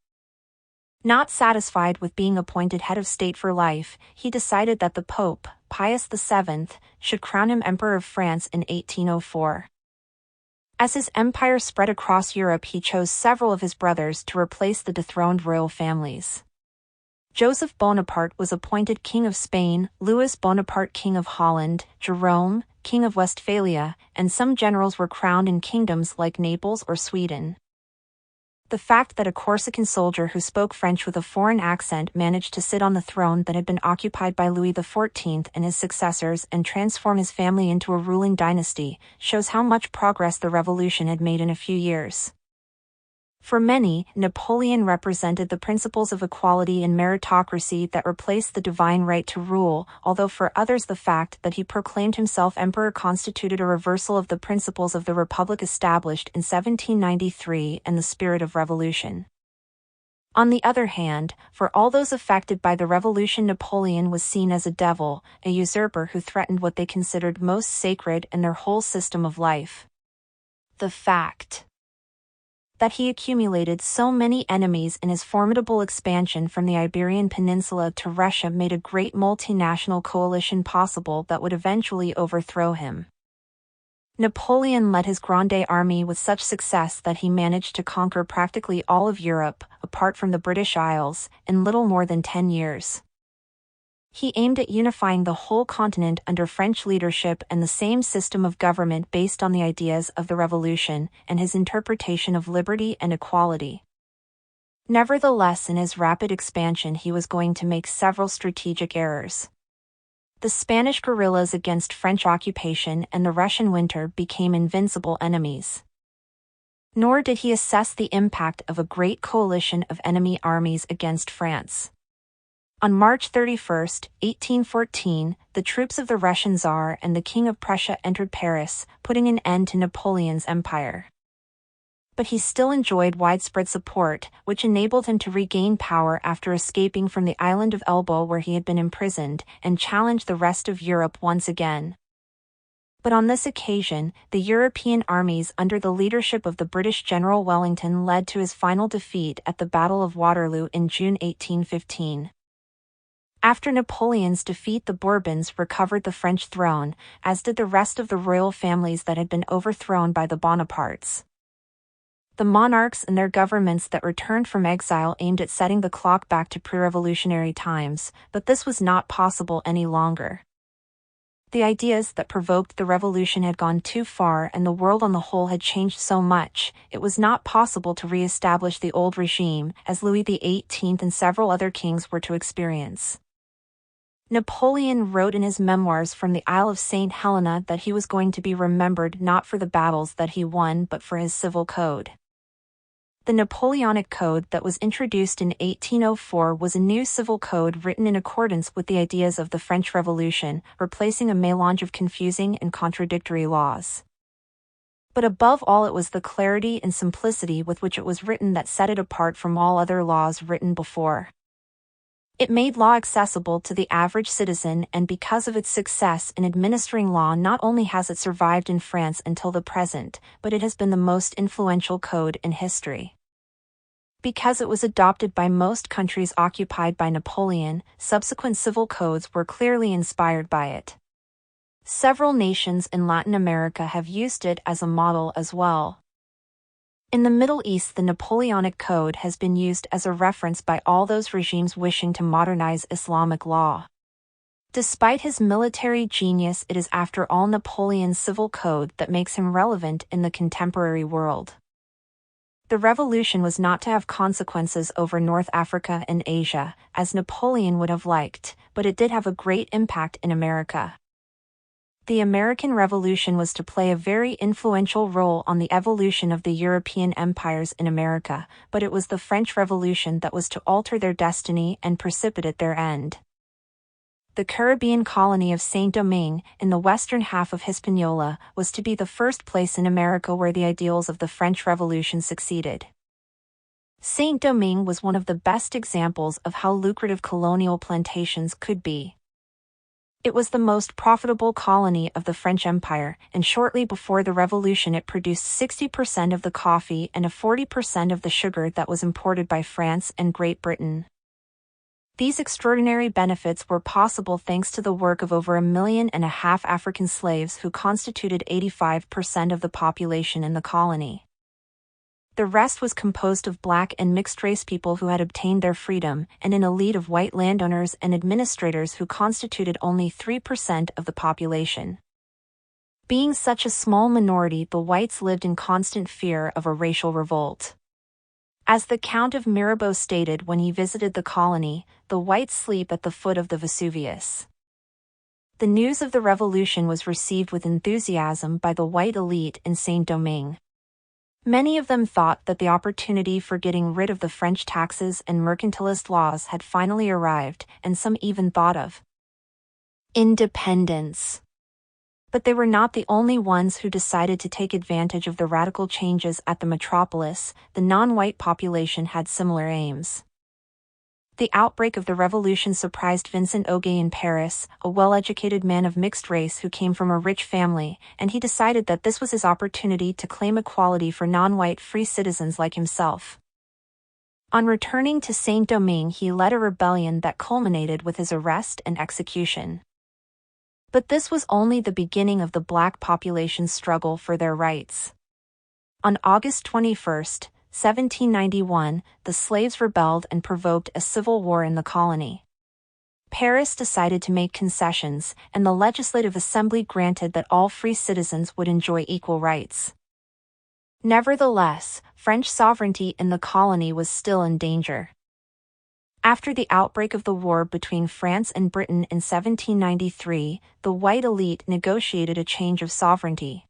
Not satisfied with being appointed head of state for life, he decided that the Pope, Pius VII, should crown him Emperor of France in 1804. As his empire spread across Europe, he chose several of his brothers to replace the dethroned royal families. Joseph Bonaparte was appointed King of Spain, Louis Bonaparte King of Holland, Jerome, King of Westphalia, and some generals were crowned in kingdoms like Naples or Sweden. The fact that a Corsican soldier who spoke French with a foreign accent managed to sit on the throne that had been occupied by Louis XIV and his successors and transform his family into a ruling dynasty shows how much progress the revolution had made in a few years. For many, Napoleon represented the principles of equality and meritocracy that replaced the divine right to rule, although for others the fact that he proclaimed himself emperor constituted a reversal of the principles of the republic established in 1793 and the spirit of revolution. On the other hand, for all those affected by the revolution, Napoleon was seen as a devil, a usurper who threatened what they considered most sacred in their whole system of life. The fact that he accumulated so many enemies in his formidable expansion from the Iberian Peninsula to Russia made a great multinational coalition possible that would eventually overthrow him. Napoleon led his Grande Army with such success that he managed to conquer practically all of Europe, apart from the British Isles, in little more than 10 years. He aimed at unifying the whole continent under French leadership and the same system of government based on the ideas of the Revolution and his interpretation of liberty and equality. Nevertheless, in his rapid expansion, he was going to make several strategic errors. The Spanish guerrillas against French occupation and the Russian winter became invincible enemies. Nor did he assess the impact of a great coalition of enemy armies against France. On March 31, 1814, the troops of the Russian Tsar and the King of Prussia entered Paris, putting an end to Napoleon's empire. But he still enjoyed widespread support, which enabled him to regain power after escaping from the island of Elba where he had been imprisoned, and challenge the rest of Europe once again. But on this occasion, the European armies under the leadership of the British General Wellington led to his final defeat at the Battle of Waterloo in June 1815. After Napoleon's defeat, the Bourbons recovered the French throne, as did the rest of the royal families that had been overthrown by the Bonapartes. The monarchs and their governments that returned from exile aimed at setting the clock back to pre-revolutionary times, but this was not possible any longer. The ideas that provoked the revolution had gone too far and the world on the whole had changed so much, it was not possible to re-establish the old regime, as Louis XVIII and several other kings were to experience. Napoleon wrote in his memoirs from the Isle of St. Helena that he was going to be remembered not for the battles that he won but for his civil code. The Napoleonic Code that was introduced in 1804 was a new civil code written in accordance with the ideas of the French Revolution, replacing a mélange of confusing and contradictory laws. But above all, it was the clarity and simplicity with which it was written that set it apart from all other laws written before. It made law accessible to the average citizen, and because of its success in administering law, not only has it survived in France until the present, but it has been the most influential code in history. Because it was adopted by most countries occupied by Napoleon, subsequent civil codes were clearly inspired by it. Several nations in Latin America have used it as a model as well. In the Middle East, the Napoleonic Code has been used as a reference by all those regimes wishing to modernize Islamic law. Despite his military genius, it is after all Napoleon's civil code that makes him relevant in the contemporary world. The revolution was not to have consequences over North Africa and Asia, as Napoleon would have liked, but it did have a great impact in America. The American Revolution was to play a very influential role on the evolution of the European empires in America, but it was the French Revolution that was to alter their destiny and precipitate their end. The Caribbean colony of Saint-Domingue, in the western half of Hispaniola, was to be the first place in America where the ideals of the French Revolution succeeded. Saint-Domingue was one of the best examples of how lucrative colonial plantations could be. It was the most profitable colony of the French Empire, and shortly before the Revolution it produced 60% of the coffee and 40% of the sugar that was imported by France and Great Britain. These extraordinary benefits were possible thanks to the work of over 1.5 million African slaves who constituted 85% of the population in the colony. The rest was composed of black and mixed-race people who had obtained their freedom, and an elite of white landowners and administrators who constituted only 3% of the population. Being such a small minority, the whites lived in constant fear of a racial revolt. As the Count of Mirabeau stated when he visited the colony, the whites sleep at the foot of the Vesuvius. The news of the revolution was received with enthusiasm by the white elite in Saint-Domingue. Many of them thought that the opportunity for getting rid of the French taxes and mercantilist laws had finally arrived, and some even thought of independence. But they were not the only ones who decided to take advantage of the radical changes at the metropolis. The non-white population had similar aims. The outbreak of the revolution surprised Vincent Auguet in Paris, a well-educated man of mixed race who came from a rich family, and he decided that this was his opportunity to claim equality for non-white free citizens like himself. On returning to Saint-Domingue, he led a rebellion that culminated with his arrest and execution. But this was only the beginning of the black population's struggle for their rights. On August 21, 1791, the slaves rebelled and provoked a civil war in the colony. Paris decided to make concessions, and the Legislative Assembly granted that all free citizens would enjoy equal rights. Nevertheless, French sovereignty in the colony was still in danger. After the outbreak of the war between France and Britain in 1793, the white elite negotiated a change of sovereignty.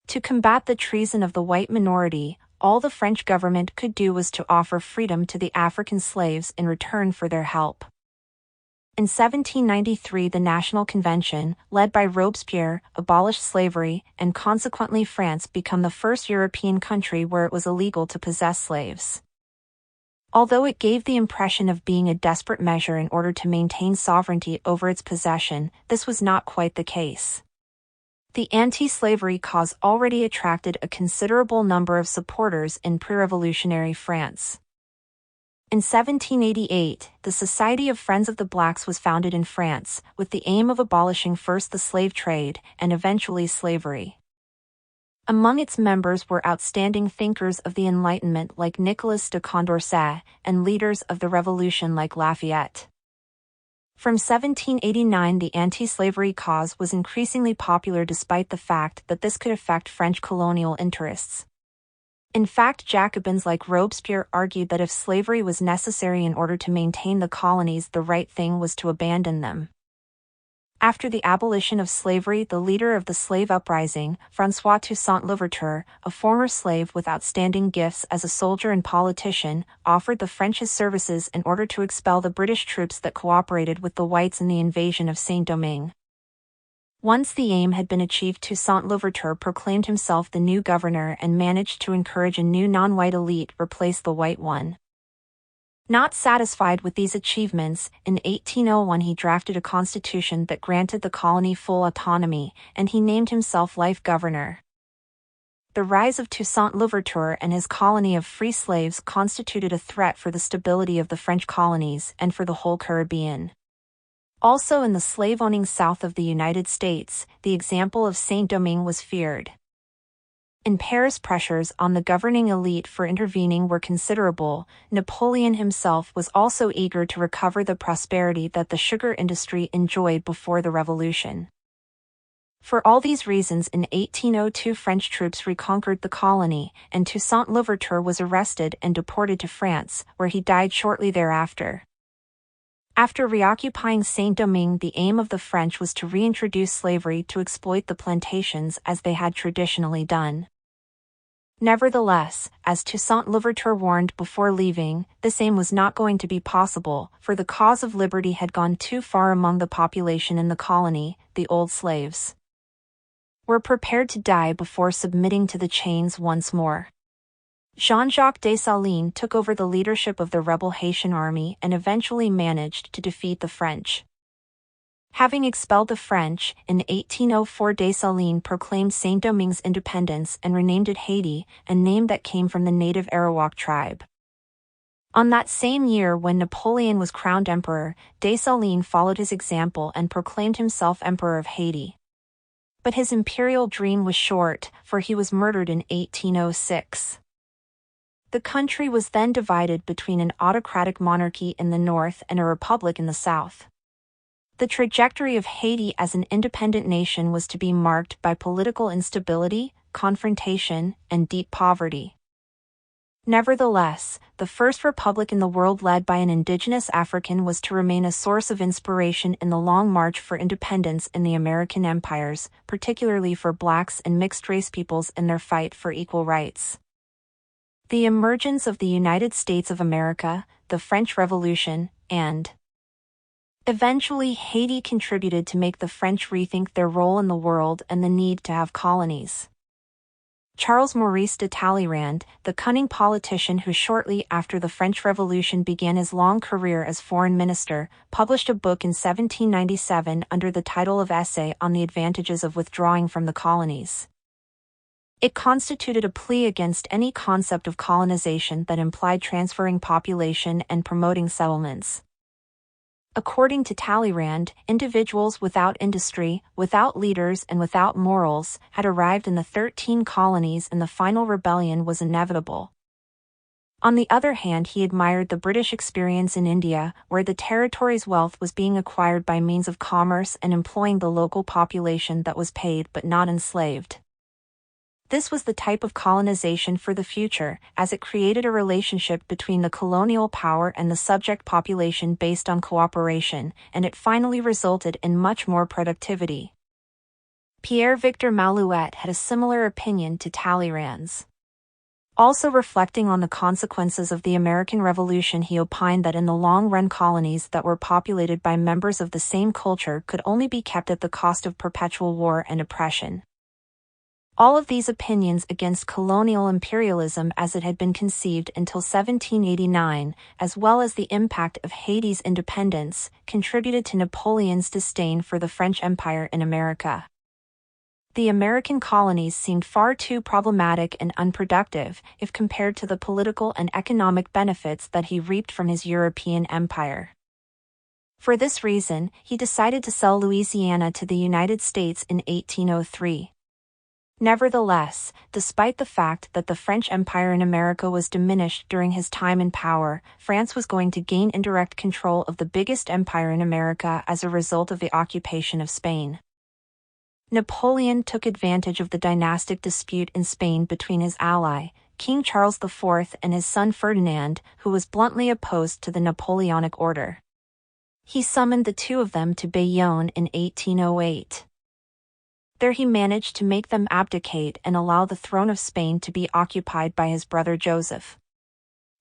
To combat the treason of the white minority, all the French government could do was to offer freedom to the African slaves in return for their help. In 1793, the National Convention, led by Robespierre, abolished slavery, and consequently France became the first European country where it was illegal to possess slaves. Although it gave the impression of being a desperate measure in order to maintain sovereignty over its possession, this was not quite the case. The anti-slavery cause already attracted a considerable number of supporters in pre-revolutionary France. In 1788, the Society of Friends of the Blacks was founded in France, with the aim of abolishing first the slave trade, and eventually slavery. Among its members were outstanding thinkers of the Enlightenment like Nicolas de Condorcet, and leaders of the Revolution like Lafayette. From 1789, the anti-slavery cause was increasingly popular despite the fact that this could affect French colonial interests. In fact, Jacobins like Robespierre argued that if slavery was necessary in order to maintain the colonies, the right thing was to abandon them. After the abolition of slavery, the leader of the slave uprising, François Toussaint Louverture, a former slave with outstanding gifts as a soldier and politician, offered the French his services in order to expel the British troops that cooperated with the whites in the invasion of Saint-Domingue. Once the aim had been achieved, Toussaint Louverture proclaimed himself the new governor and managed to encourage a new non-white elite replace the white one. Not satisfied with these achievements, in 1801 he drafted a constitution that granted the colony full autonomy, and he named himself life governor. The rise of Toussaint Louverture and his colony of free slaves constituted a threat for the stability of the French colonies and for the whole Caribbean. Also in the slave-owning south of the United States, the example of Saint-Domingue was feared. In Paris, pressures on the governing elite for intervening were considerable. Napoleon himself was also eager to recover the prosperity that the sugar industry enjoyed before the revolution. For all these reasons, in 1802 French troops reconquered the colony, and Toussaint Louverture was arrested and deported to France, where he died shortly thereafter. After reoccupying Saint-Domingue, the aim of the French was to reintroduce slavery to exploit the plantations as they had traditionally done. Nevertheless, as Toussaint Louverture warned before leaving, this aim was not going to be possible, for the cause of liberty had gone too far among the population in the colony. The old slaves were prepared to die before submitting to the chains once more. Jean-Jacques Dessalines took over the leadership of the rebel Haitian army and eventually managed to defeat the French. Having expelled the French, in 1804 Dessalines proclaimed Saint-Domingue's independence and renamed it Haiti, a name that came from the native Arawak tribe. On that same year when Napoleon was crowned emperor, Dessalines followed his example and proclaimed himself Emperor of Haiti. But his imperial dream was short, for he was murdered in 1806. The country was then divided between an autocratic monarchy in the north and a republic in the south. The trajectory of Haiti as an independent nation was to be marked by political instability, confrontation, and deep poverty. Nevertheless, the first republic in the world led by an indigenous African was to remain a source of inspiration in the long march for independence in the American empires, particularly for blacks and mixed-race peoples in their fight for equal rights. The emergence of the United States of America, the French Revolution, and eventually Haiti contributed to make the French rethink their role in the world and the need to have colonies. Charles Maurice de Tallyrand, the cunning politician who shortly after the French Revolution began his long career as foreign minister, published a book in 1797 under the title of Essay on the Advantages of Withdrawing from the Colonies. It constituted a plea against any concept of colonization that implied transferring population and promoting settlements. According to Tallyrand, individuals without industry, without leaders and without morals, had arrived in the 13 colonies and the final rebellion was inevitable. On the other hand, he admired the British experience in India, where the territory's wealth was being acquired by means of commerce and employing the local population that was paid but not enslaved. This was the type of colonization for the future, as it created a relationship between the colonial power and the subject population based on cooperation, and it finally resulted in much more productivity. Pierre-Victor Malouet had a similar opinion to Tallyrand's. Also reflecting on the consequences of the American Revolution, he opined that in the long run colonies that were populated by members of the same culture could only be kept at the cost of perpetual war and oppression. All of these opinions against colonial imperialism as it had been conceived until 1789, as well as the impact of Haiti's independence, contributed to Napoleon's disdain for the French Empire in America. The American colonies seemed far too problematic and unproductive if compared to the political and economic benefits that he reaped from his European empire. For this reason, he decided to sell Louisiana to the United States in 1803. Nevertheless, despite the fact that the French Empire in America was diminished during his time in power, France was going to gain indirect control of the biggest empire in America as a result of the occupation of Spain. Napoleon took advantage of the dynastic dispute in Spain between his ally, King Charles IV, and his son Ferdinand, who was bluntly opposed to the Napoleonic order. He summoned the two of them to Bayonne in 1808. There he managed to make them abdicate and allow the throne of Spain to be occupied by his brother Joseph.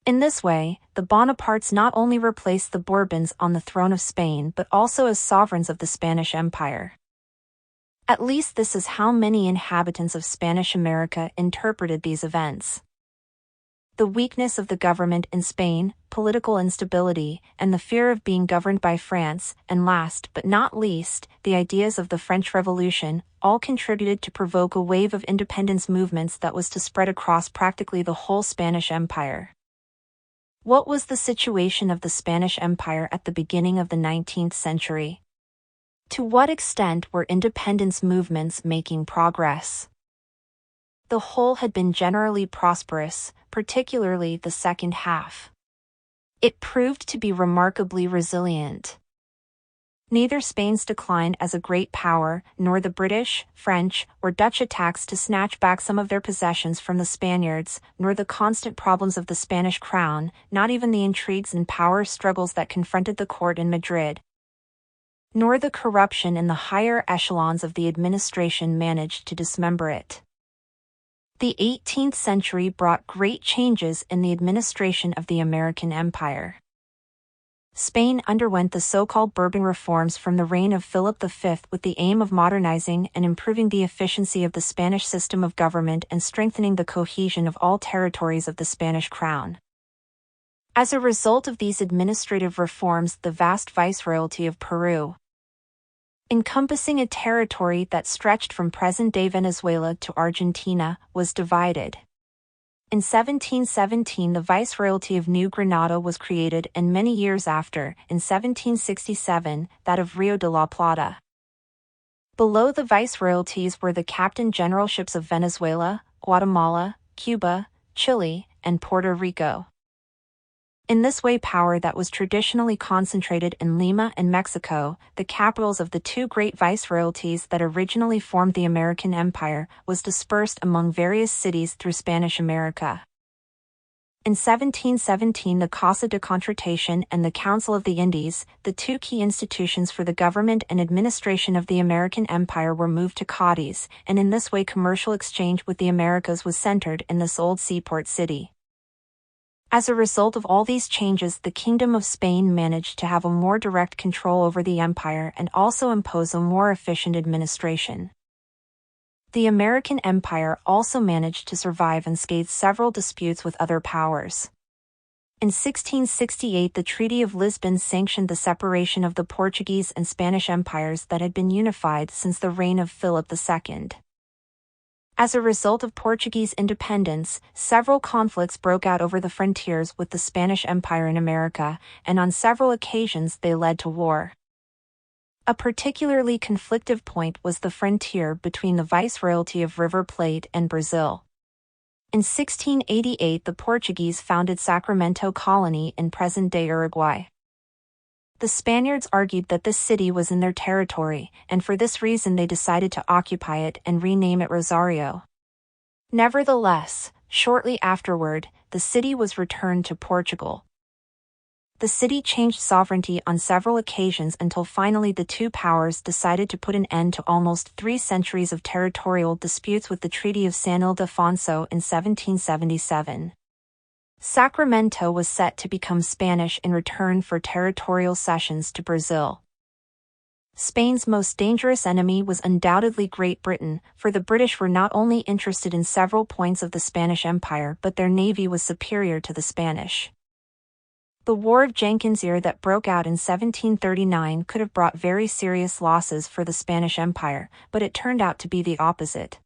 In this way, the Bonapartes not only replaced the Bourbons on the throne of Spain but also as sovereigns of the Spanish Empire. At least this is how many inhabitants of Spanish America interpreted these events. The weakness of the government in Spain, political instability, and the fear of being governed by France, and last but not least, the ideas of the French Revolution, all contributed to provoke a wave of independence movements that was to spread across practically the whole Spanish Empire. What was the situation of the Spanish Empire at the beginning of the 19th century? To what extent were independence movements making progress? The whole had been generally prosperous, particularly the second half. It proved to be remarkably resilient. Neither Spain's decline as a great power, nor the British, French, or Dutch attacks to snatch back some of their possessions from the Spaniards, nor the constant problems of the Spanish crown, not even the intrigues and power struggles that confronted the court in Madrid, nor the corruption in the higher echelons of the administration managed to dismember it. The 18th century brought great changes in the administration of the American Empire. Spain underwent the so-called Bourbon reforms from the reign of Philip V with the aim of modernizing and improving the efficiency of the Spanish system of government and strengthening the cohesion of all territories of the Spanish crown. As a result of these administrative reforms, the vast viceroyalty of Peru, encompassing a territory that stretched from present-day Venezuela to Argentina, was divided. In 1717 the Viceroyalty of New Granada was created, and many years after, in 1767, that of Rio de la Plata. Below the viceroyalties were the captain generalships of Venezuela, Guatemala, Cuba, Chile, and Puerto Rico. In this way, power that was traditionally concentrated in Lima and Mexico, the capitals of the two great viceroyalties that originally formed the American Empire, was dispersed among various cities through Spanish America. In 1717 the Casa de Contratación and the Council of the Indies, the two key institutions for the government and administration of the American Empire, were moved to Cadiz, and in this way commercial exchange with the Americas was centered in this old seaport city. As a result of all these changes, the Kingdom of Spain managed to have a more direct control over the empire and also impose a more efficient administration. The American Empire also managed to survive unscathed several disputes with other powers. In 1668 the Treaty of Lisbon sanctioned the separation of the Portuguese and Spanish empires that had been unified since the reign of Philip II. As a result of Portuguese independence, several conflicts broke out over the frontiers with the Spanish Empire in America, and on several occasions they led to war. A particularly conflictive point was the frontier between the Viceroyalty of River Plate and Brazil. In 1688 the Portuguese founded Sacramento Colony in present-day Uruguay. The Spaniards argued that this city was in their territory, and for this reason they decided to occupy it and rename it Rosario. Nevertheless, shortly afterward, the city was returned to Portugal. The city changed sovereignty on several occasions until finally the two powers decided to put an end to almost 3 centuries of territorial disputes with the Treaty of San Ildefonso in 1777. Sacramento was set to become Spanish in return for territorial cessions to Brazil. Spain's most dangerous enemy was undoubtedly Great Britain, for the British were not only interested in several points of the Spanish Empire but their navy was superior to the Spanish. The War of Jenkins' Ear that broke out in 1739 could have brought very serious losses for the Spanish Empire, but it turned out to be the opposite.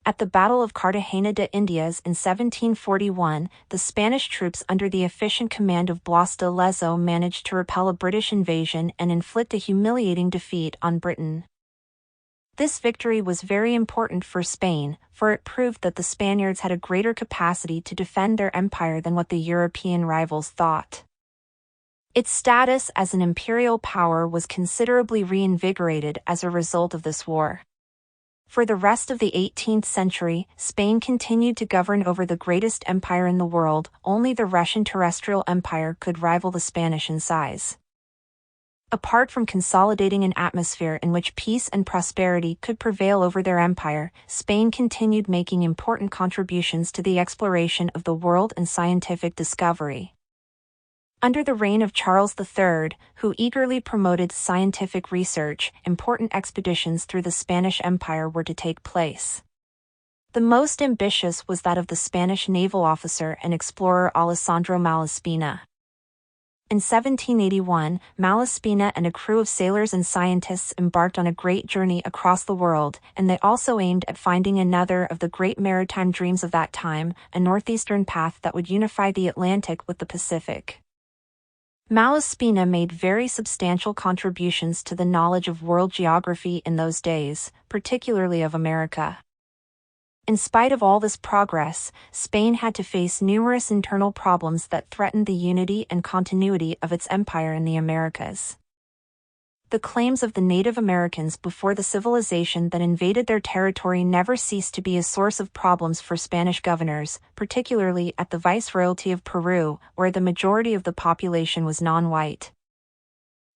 At the Battle of Cartagena de Indias in 1741, the Spanish troops under the efficient command of Blas de Lezo managed to repel a British invasion and inflict a humiliating defeat on Britain. This victory was very important for Spain, for it proved that the Spaniards had a greater capacity to defend their empire than what the European rivals thought. Its status as an imperial power was considerably reinvigorated as a result of this war. For the rest of the 18th century, Spain continued to govern over the greatest empire in the world. Only the Russian terrestrial empire could rival the Spanish in size. Apart from consolidating an atmosphere in which peace and prosperity could prevail over their empire, Spain continued making important contributions to the exploration of the world and scientific discovery. Under the reign of Charles III, who eagerly promoted scientific research, important expeditions through the Spanish Empire were to take place. The most ambitious was that of the Spanish naval officer and explorer Alessandro Malaspina. In 1781, Malaspina and a crew of sailors and scientists embarked on a great journey across the world, and they also aimed at finding another of the great maritime dreams of that time, a northeastern path that would unify the Atlantic with the Pacific. Malaspina made very substantial contributions to the knowledge of world geography in those days, particularly of America. In spite of all this progress, Spain had to face numerous internal problems that threatened the unity and continuity of its empire in the Americas. The claims of the Native Americans before the civilization that invaded their territory never ceased to be a source of problems for Spanish governors, particularly at the Viceroyalty of Peru, where the majority of the population was non-white.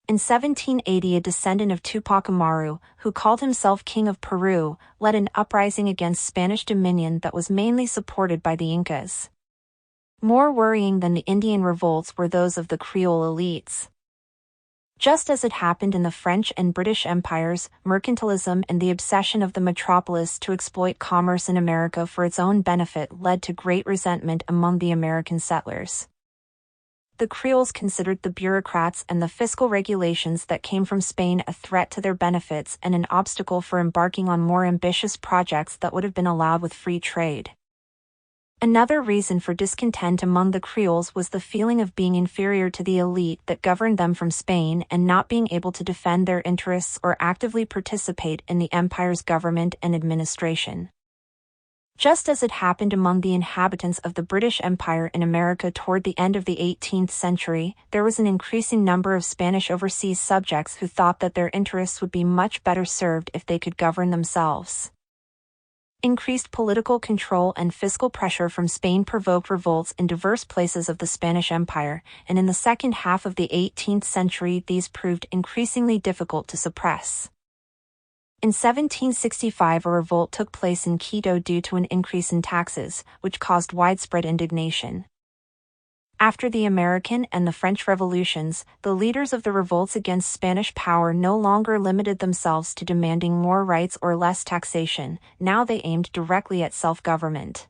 In 1780, a descendant of Tupac Amaru, who called himself King of Peru, led an uprising against Spanish dominion that was mainly supported by the Incas. More worrying than the Indian revolts were those of the Creole elites. Just as it happened in the French and British empires, mercantilism and the obsession of the metropolis to exploit commerce in America for its own benefit led to great resentment among the American settlers. The Creoles considered the bureaucrats and the fiscal regulations that came from Spain a threat to their benefits and an obstacle for embarking on more ambitious projects that would have been allowed with free trade. Another reason for discontent among the Creoles was the feeling of being inferior to the elite that governed them from Spain and not being able to defend their interests or actively participate in the empire's government and administration. Just as it happened among the inhabitants of the British Empire in America toward the end of the 18th century, there was an increasing number of Spanish overseas subjects who thought that their interests would be much better served if they could govern themselves. Increased political control and fiscal pressure from Spain provoked revolts in diverse places of the Spanish Empire, and in the second half of the 18th century these proved increasingly difficult to suppress. In 1765 a revolt took place in Quito due to an increase in taxes, which caused widespread indignation. After the American and the French revolutions, the leaders of the revolts against Spanish power no longer limited themselves to demanding more rights or less taxation, now they aimed directly at self-government.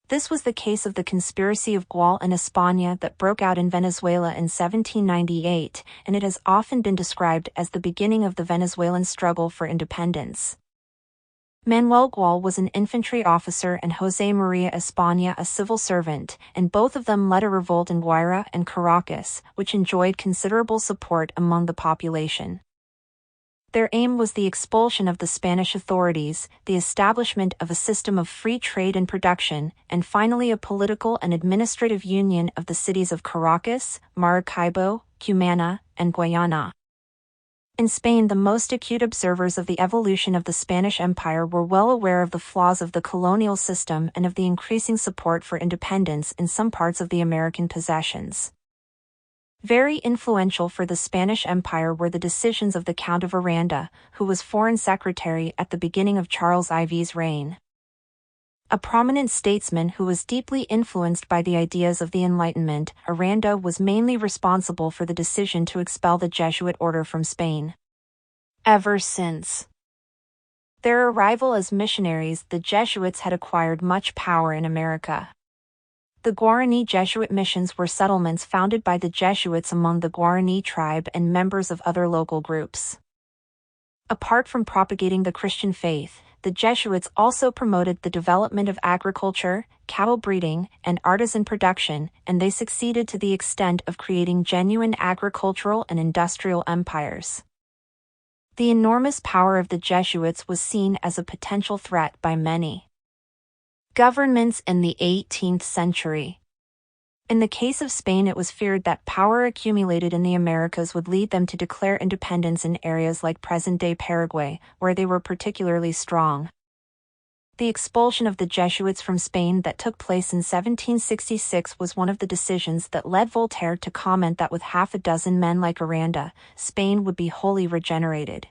This was the case of the conspiracy of Gual and España that broke out in Venezuela in 1798, and it has often been described as the beginning of the Venezuelan struggle for independence. Manuel Gual was an infantry officer and José María España a civil servant, and both of them led a revolt in Guaira and Caracas, which enjoyed considerable support among the population. Their aim was the expulsion of the Spanish authorities, the establishment of a system of free trade and production, and finally a political and administrative union of the cities of Caracas, Maracaibo, Cumana, and Guayana. In Spain, the most acute observers of the evolution of the Spanish Empire were well aware of the flaws of the colonial system and of the increasing support for independence in some parts of the American possessions. Very influential for the Spanish Empire were the decisions of the Count of Aranda, who was Foreign Secretary at the beginning of Charles IV's reign. A prominent statesman who was deeply influenced by the ideas of the Enlightenment, Aranda was mainly responsible for the decision to expel the Jesuit order from Spain. Ever since their arrival as missionaries, the Jesuits had acquired much power in America. The Guarani Jesuit missions were settlements founded by the Jesuits among the Guarani tribe and members of other local groups. Apart from propagating the Christian faith, the Jesuits also promoted the development of agriculture, cattle breeding, and artisan production, and they succeeded to the extent of creating genuine agricultural and industrial empires. The enormous power of the Jesuits was seen as a potential threat by many governments in the 18th century. In the case of Spain, it was feared that power accumulated in the Americas would lead them to declare independence in areas like present-day Paraguay, where they were particularly strong. The expulsion of the Jesuits from Spain that took place in 1766 was one of the decisions that led Voltaire to comment that with half a dozen men like Aranda, Spain would be wholly regenerated.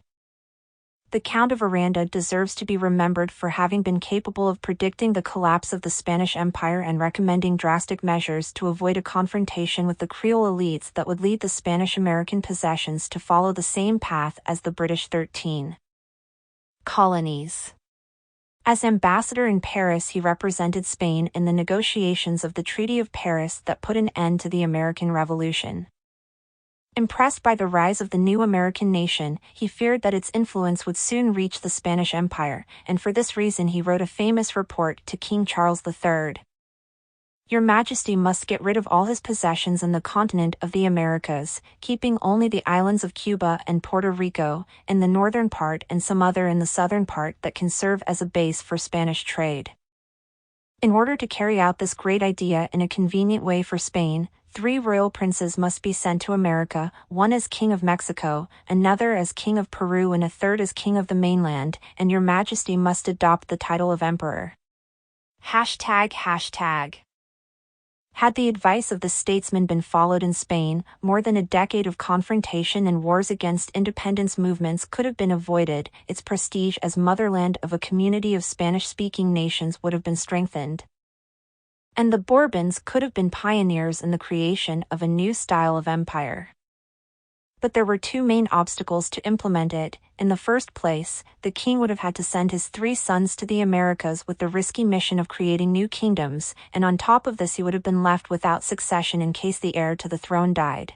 The Count of Aranda deserves to be remembered for having been capable of predicting the collapse of the Spanish Empire and recommending drastic measures to avoid a confrontation with the Creole elites that would lead the Spanish-American possessions to follow the same path as the British 13 colonies. As ambassador in Paris, he represented Spain in the negotiations of the Treaty of Paris that put an end to the American Revolution. Impressed by the rise of the new American nation, he feared that its influence would soon reach the Spanish Empire, and for this reason he wrote a famous report to King Charles III. Your Majesty must get rid of all his possessions in the continent of the Americas, keeping only the islands of Cuba and Puerto Rico in the northern part and some other in the southern part that can serve as a base for Spanish trade. In order to carry out this great idea in a convenient way for Spain, 3 royal princes must be sent to America, one as King of Mexico, another as King of Peru, and a third as King of the mainland, and Your Majesty must adopt the title of Emperor. ##. Had the advice of the statesman been followed in Spain, more than a decade of confrontation and wars against independence movements could have been avoided, its prestige as motherland of a community of Spanish-speaking nations would have been strengthened. And the Bourbons could have been pioneers in the creation of a new style of empire. But there were two main obstacles to implement it. In the first place, the king would have had to send his 3 sons to the Americas with the risky mission of creating new kingdoms, and on top of this he would have been left without succession in case the heir to the throne died.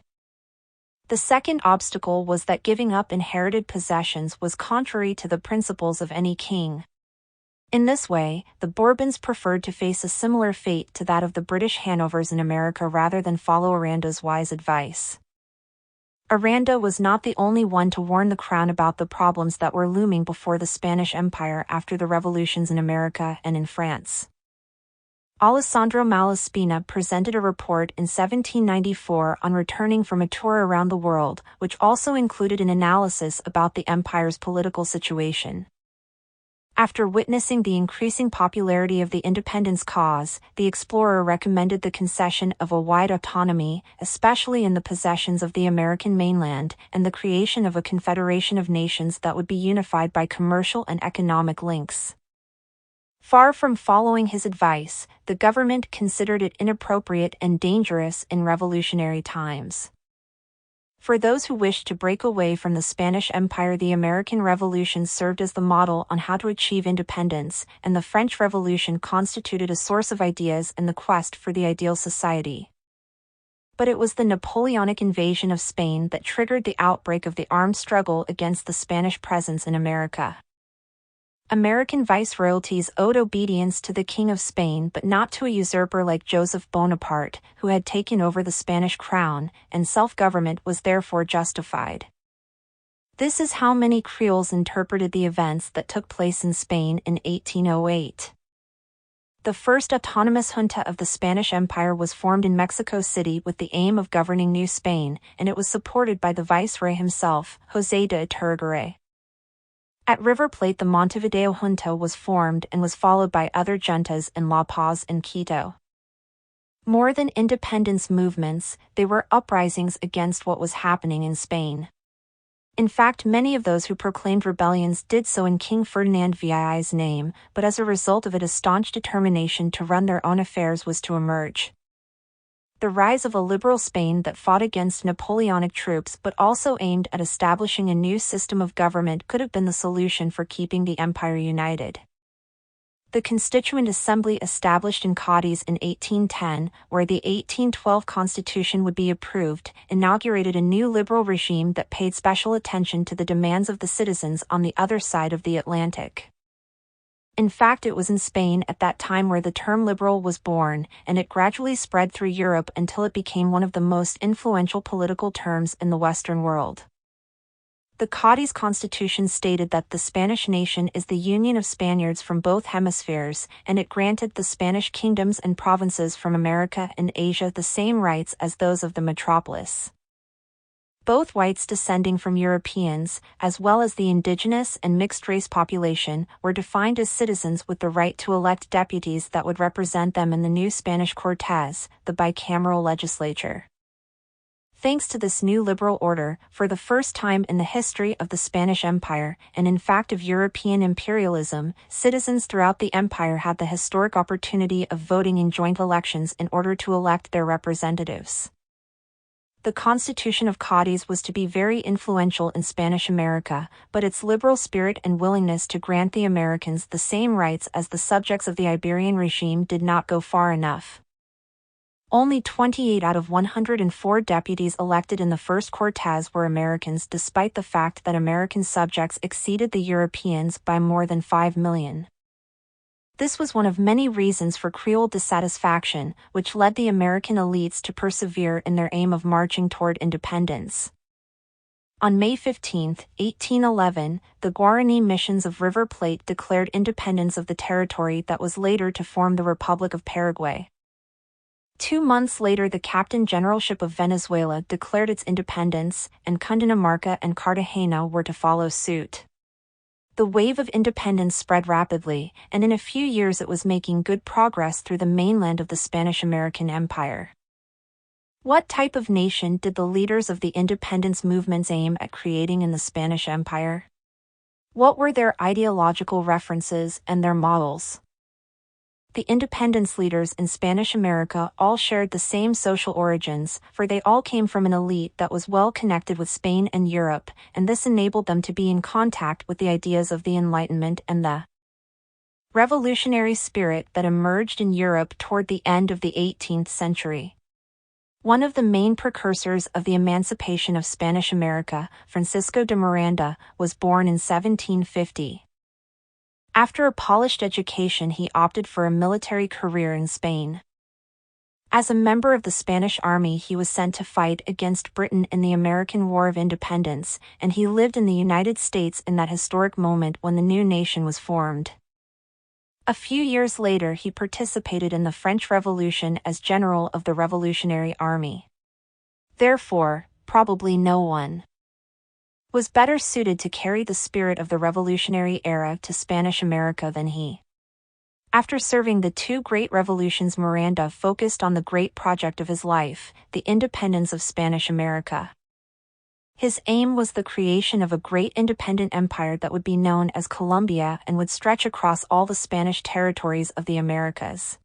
The second obstacle was that giving up inherited possessions was contrary to the principles of any king. In this way, the Bourbons preferred to face a similar fate to that of the British Hanovers in America rather than follow Aranda's wise advice. Aranda was not the only one to warn the crown about the problems that were looming before the Spanish Empire after the revolutions in America and in France. Alessandro Malaspina presented a report in 1794 on returning from a tour around the world, which also included an analysis about the empire's political situation. After witnessing the increasing popularity of the independence cause, the explorer recommended the concession of a wide autonomy, especially in the possessions of the American mainland, and the creation of a confederation of nations that would be unified by commercial and economic links. Far from following his advice, the government considered it inappropriate and dangerous in revolutionary times. For those who wished to break away from the Spanish Empire, the American Revolution served as the model on how to achieve independence, and the French Revolution constituted a source of ideas in the quest for the ideal society. But it was the Napoleonic invasion of Spain that triggered the outbreak of the armed struggle against the Spanish presence in America. American viceroyalties owed obedience to the King of Spain but not to a usurper like Joseph Bonaparte, who had taken over the Spanish crown, and self-government was therefore justified. This is how many Creoles interpreted the events that took place in Spain in 1808. The first autonomous junta of the Spanish Empire was formed in Mexico City with the aim of governing New Spain, and it was supported by the viceroy himself, José de Iturragare. At River Plate, the Montevideo junta was formed and was followed by other juntas in La Paz and Quito. More than independence movements, they were uprisings against what was happening in Spain. In fact, many of those who proclaimed rebellions did so in King Ferdinand VI's name, but as a result of it, a staunch determination to run their own affairs was to emerge. The rise of a liberal Spain that fought against Napoleonic troops but also aimed at establishing a new system of government could have been the solution for keeping the empire united. The Constituent Assembly established in Cadiz in 1810, where the 1812 Constitution would be approved, inaugurated a new liberal regime that paid special attention to the demands of the citizens on the other side of the Atlantic. In fact, it was in Spain at that time where the term liberal was born, and it gradually spread through Europe until it became one of the most influential political terms in the Western world. The Cadiz Constitution stated that the Spanish nation is the union of Spaniards from both hemispheres, and it granted the Spanish kingdoms and provinces from America and Asia the same rights as those of the metropolis. Both whites descending from Europeans, as well as the indigenous and mixed-race population, were defined as citizens with the right to elect deputies that would represent them in the new Spanish Cortes, the bicameral legislature. Thanks to this new liberal order, for the first time in the history of the Spanish Empire, and in fact of European imperialism, citizens throughout the empire had the historic opportunity of voting in joint elections in order to elect their representatives. The Constitution of Cadiz was to be very influential in Spanish America, but its liberal spirit and willingness to grant the Americans the same rights as the subjects of the Iberian regime did not go far enough. Only 28 out of 104 deputies elected in the first Cortes were Americans, despite the fact that American subjects exceeded the Europeans by more than 5 million. This was one of many reasons for Creole dissatisfaction, which led the American elites to persevere in their aim of marching toward independence. On May 15, 1811, the Guarani missions of River Plate declared independence of the territory that was later to form the Republic of Paraguay. 2 months later, the Captain Generalship of Venezuela declared its independence, and Cundinamarca and Cartagena were to follow suit. The wave of independence spread rapidly, and in a few years it was making good progress through the mainland of the Spanish-American Empire. What type of nation did the leaders of the independence movements aim at creating in the Spanish Empire? What were their ideological references and their models? The independence leaders in Spanish America all shared the same social origins, for they all came from an elite that was well connected with Spain and Europe, and this enabled them to be in contact with the ideas of the Enlightenment and the revolutionary spirit that emerged in Europe toward the end of the 18th century. One of the main precursors of the emancipation of Spanish America, Francisco de Miranda, was born in 1750. After a polished education, he opted for a military career in Spain. As a member of the Spanish army, he was sent to fight against Britain in the American War of Independence, and he lived in the United States in that historic moment when the new nation was formed. A few years later, he participated in the French Revolution as general of the Revolutionary Army. Therefore, probably no one was better suited to carry the spirit of the revolutionary era to Spanish America than he. After serving the two great revolutions, Miranda focused on the great project of his life, the independence of Spanish America. His aim was the creation of a great independent empire that would be known as Colombia and would stretch across all the Spanish territories of the Americas.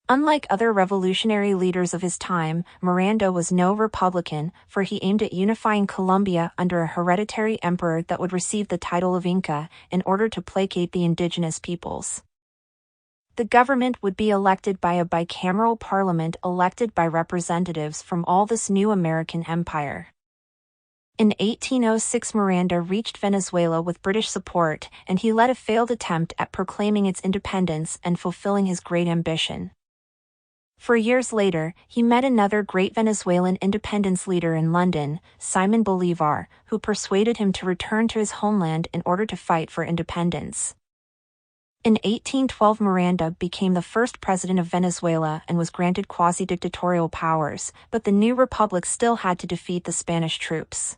Unlike other revolutionary leaders of his time, Miranda was no Republican, for he aimed at unifying Colombia under a hereditary emperor that would receive the title of Inca, in order to placate the indigenous peoples. The government would be elected by a bicameral parliament elected by representatives from all this new American empire. In 1806, Miranda reached Venezuela with British support, and he led a failed attempt at proclaiming its independence and fulfilling his great ambition. 4 years later, he met another great Venezuelan independence leader in London, Simon Bolívar, who persuaded him to return to his homeland in order to fight for independence. In 1812, Miranda became the first president of Venezuela and was granted quasi-dictatorial powers, but the new republic still had to defeat the Spanish troops.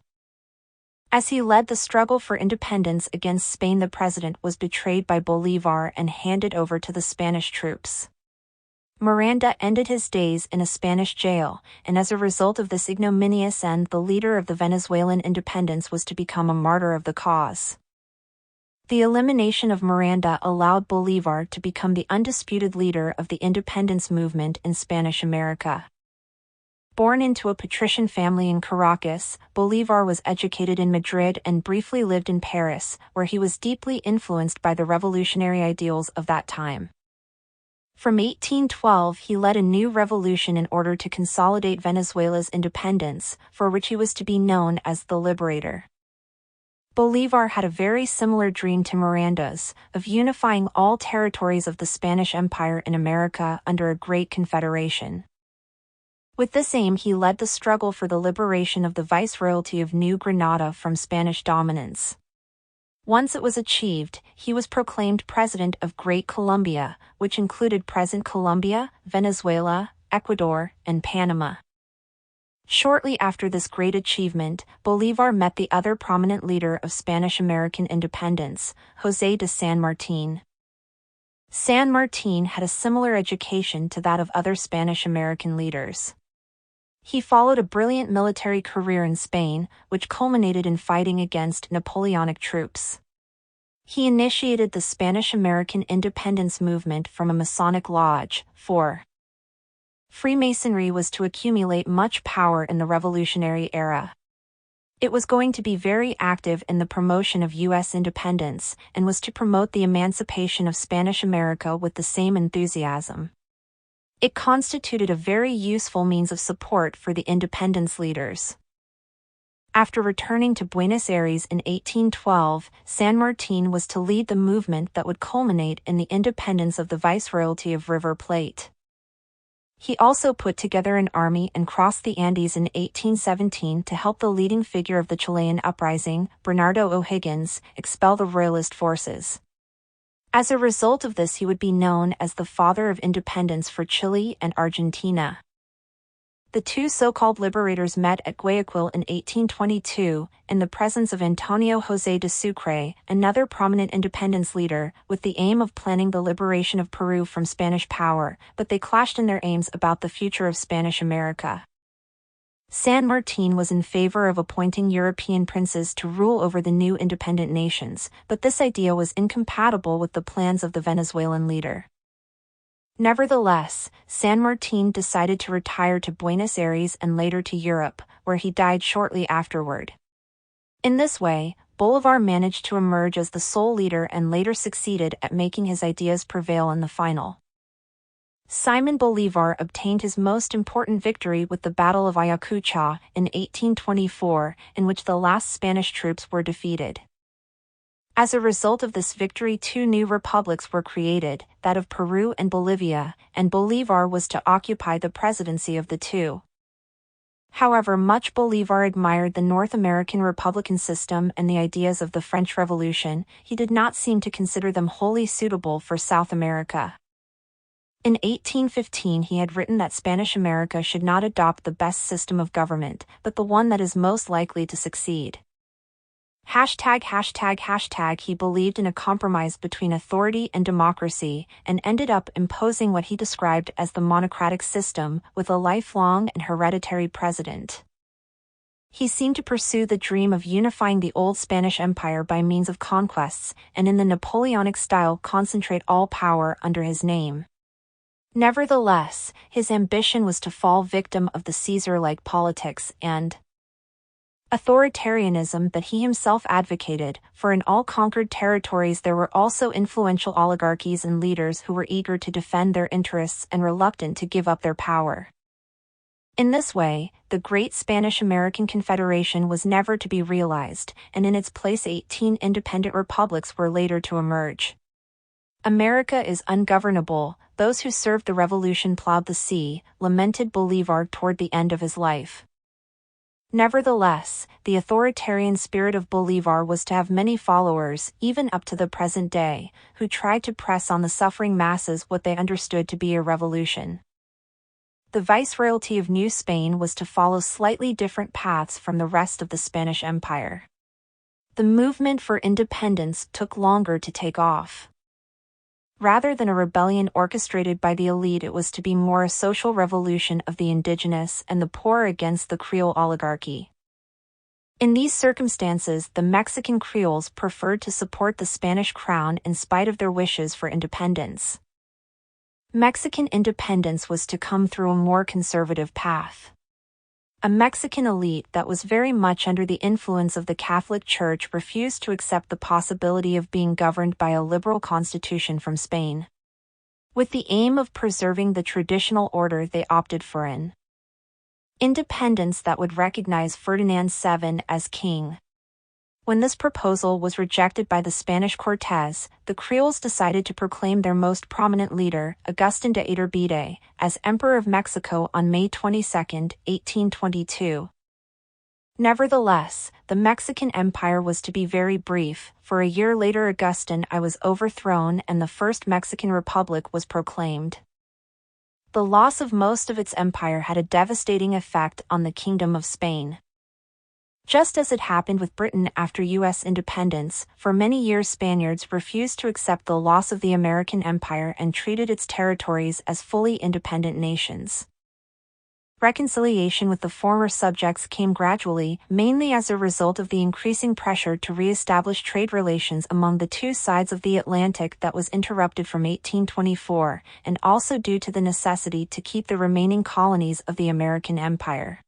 As he led the struggle for independence against Spain, the president was betrayed by Bolívar and handed over to the Spanish troops. Miranda ended his days in a Spanish jail, and as a result of this ignominious end, the leader of the Venezuelan independence was to become a martyr of the cause. The elimination of Miranda allowed Bolívar to become the undisputed leader of the independence movement in Spanish America. Born into a patrician family in Caracas, Bolívar was educated in Madrid and briefly lived in Paris, where he was deeply influenced by the revolutionary ideals of that time. From 1812, he led a new revolution in order to consolidate Venezuela's independence, for which he was to be known as the Liberator. Bolívar had a very similar dream to Miranda's, of unifying all territories of the Spanish Empire in America under a great confederation. With this aim, he led the struggle for the liberation of the Viceroyalty of New Granada from Spanish dominance. Once it was achieved, he was proclaimed President of Great Colombia, which included present Colombia, Venezuela, Ecuador, and Panama. Shortly after this great achievement, Bolívar met the other prominent leader of Spanish American independence, José de San Martín. San Martín had a similar education to that of other Spanish American leaders. He followed a brilliant military career in Spain, which culminated in fighting against Napoleonic troops. He initiated the Spanish-American independence movement from a Masonic lodge, for Freemasonry was to accumulate much power in the Revolutionary era. It was going to be very active in the promotion of U.S. independence, and was to promote the emancipation of Spanish America with the same enthusiasm. It constituted a very useful means of support for the independence leaders. After returning to Buenos Aires in 1812, San Martín was to lead the movement that would culminate in the independence of the Viceroyalty of River Plate. He also put together an army and crossed the Andes in 1817 to help the leading figure of the Chilean uprising, Bernardo O'Higgins, expel the royalist forces. As a result of this, he would be known as the father of independence for Chile and Argentina. The two so-called liberators met at Guayaquil in 1822, in the presence of Antonio José de Sucre, another prominent independence leader, with the aim of planning the liberation of Peru from Spanish power, but they clashed in their aims about the future of Spanish America. San Martín was in favor of appointing European princes to rule over the new independent nations, but this idea was incompatible with the plans of the Venezuelan leader. Nevertheless, San Martin decided to retire to Buenos Aires and later to Europe, where he died shortly afterward. In this way, Bolívar managed to emerge as the sole leader and later succeeded at making his ideas prevail in the final. Simón Bolívar obtained his most important victory with the Battle of Ayacucho in 1824, in which the last Spanish troops were defeated. As a result of this victory, two new republics were created, that of Peru and Bolivia, and Bolívar was to occupy the presidency of the two. However much Bolívar admired the North American republican system and the ideas of the French Revolution, he did not seem to consider them wholly suitable for South America. In 1815 he had written that Spanish America should not adopt the best system of government, but the one that is most likely to succeed. He believed in a compromise between authority and democracy, and ended up imposing what he described as the monocratic system, with a lifelong and hereditary president. He seemed to pursue the dream of unifying the old Spanish Empire by means of conquests, and in the Napoleonic style concentrate all power under his name. Nevertheless, his ambition was to fall victim of the Caesar-like politics and authoritarianism that he himself advocated, for in all conquered territories there were also influential oligarchies and leaders who were eager to defend their interests and reluctant to give up their power. In this way, the Great Spanish-American Confederation was never to be realized, and in its place 18 independent republics were later to emerge. America is ungovernable, those who served the revolution plowed the sea, lamented Bolívar toward the end of his life. Nevertheless, the authoritarian spirit of Bolívar was to have many followers, even up to the present day, who tried to press on the suffering masses what they understood to be a revolution. The Viceroyalty of New Spain was to follow slightly different paths from the rest of the Spanish Empire. The movement for independence took longer to take off. Rather than a rebellion orchestrated by the elite, it was to be more a social revolution of the indigenous and the poor against the Creole oligarchy. In these circumstances, the Mexican Creoles preferred to support the Spanish crown in spite of their wishes for independence. Mexican independence was to come through a more conservative path. A Mexican elite that was very much under the influence of the Catholic Church refused to accept the possibility of being governed by a liberal constitution from Spain. With the aim of preserving the traditional order, they opted for an independence that would recognize Ferdinand VII as king. When this proposal was rejected by the Spanish Cortes, the Creoles decided to proclaim their most prominent leader, Agustin de Iturbide, as Emperor of Mexico on May 22, 1822. Nevertheless, the Mexican Empire was to be very brief, for a year later Agustin I was overthrown and the First Mexican Republic was proclaimed. The loss of most of its empire had a devastating effect on the Kingdom of Spain. Just as it happened with Britain after U.S. independence, for many years Spaniards refused to accept the loss of the American Empire and treated its territories as fully independent nations. Reconciliation with the former subjects came gradually, mainly as a result of the increasing pressure to re-establish trade relations among the two sides of the Atlantic that was interrupted from 1824, and also due to the necessity to keep the remaining colonies of the American Empire.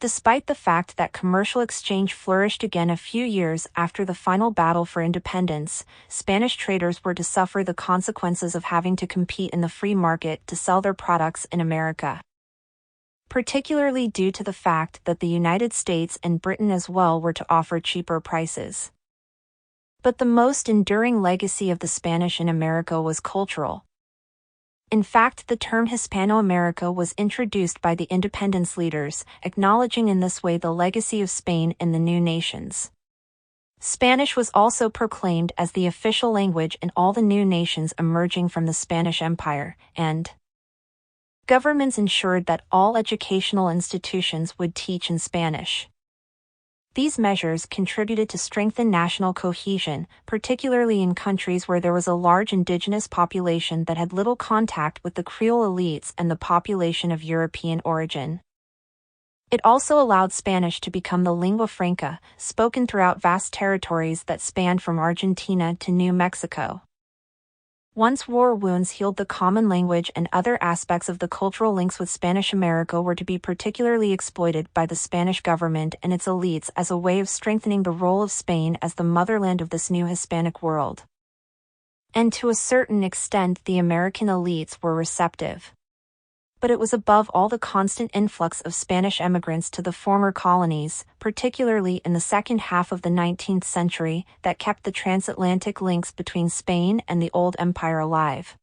Despite the fact that commercial exchange flourished again a few years after the final battle for independence, Spanish traders were to suffer the consequences of having to compete in the free market to sell their products in America. Particularly due to the fact that the United States and Britain as well were to offer cheaper prices. But the most enduring legacy of the Spanish in America was cultural. In fact, the term Hispano-America was introduced by the independence leaders, acknowledging in this way the legacy of Spain in the new nations. Spanish was also proclaimed as the official language in all the new nations emerging from the Spanish Empire, and governments ensured that all educational institutions would teach in Spanish. These measures contributed to strengthen national cohesion, particularly in countries where there was a large indigenous population that had little contact with the Creole elites and the population of European origin. It also allowed Spanish to become the lingua franca, spoken throughout vast territories that spanned from Argentina to New Mexico. Once war wounds healed, the common language and other aspects of the cultural links with Spanish America were to be particularly exploited by the Spanish government and its elites as a way of strengthening the role of Spain as the motherland of this new Hispanic world. And to a certain extent the American elites were receptive. But it was above all the constant influx of Spanish emigrants to the former colonies, particularly in the second half of the 19th century, that kept the transatlantic links between Spain and the old empire alive.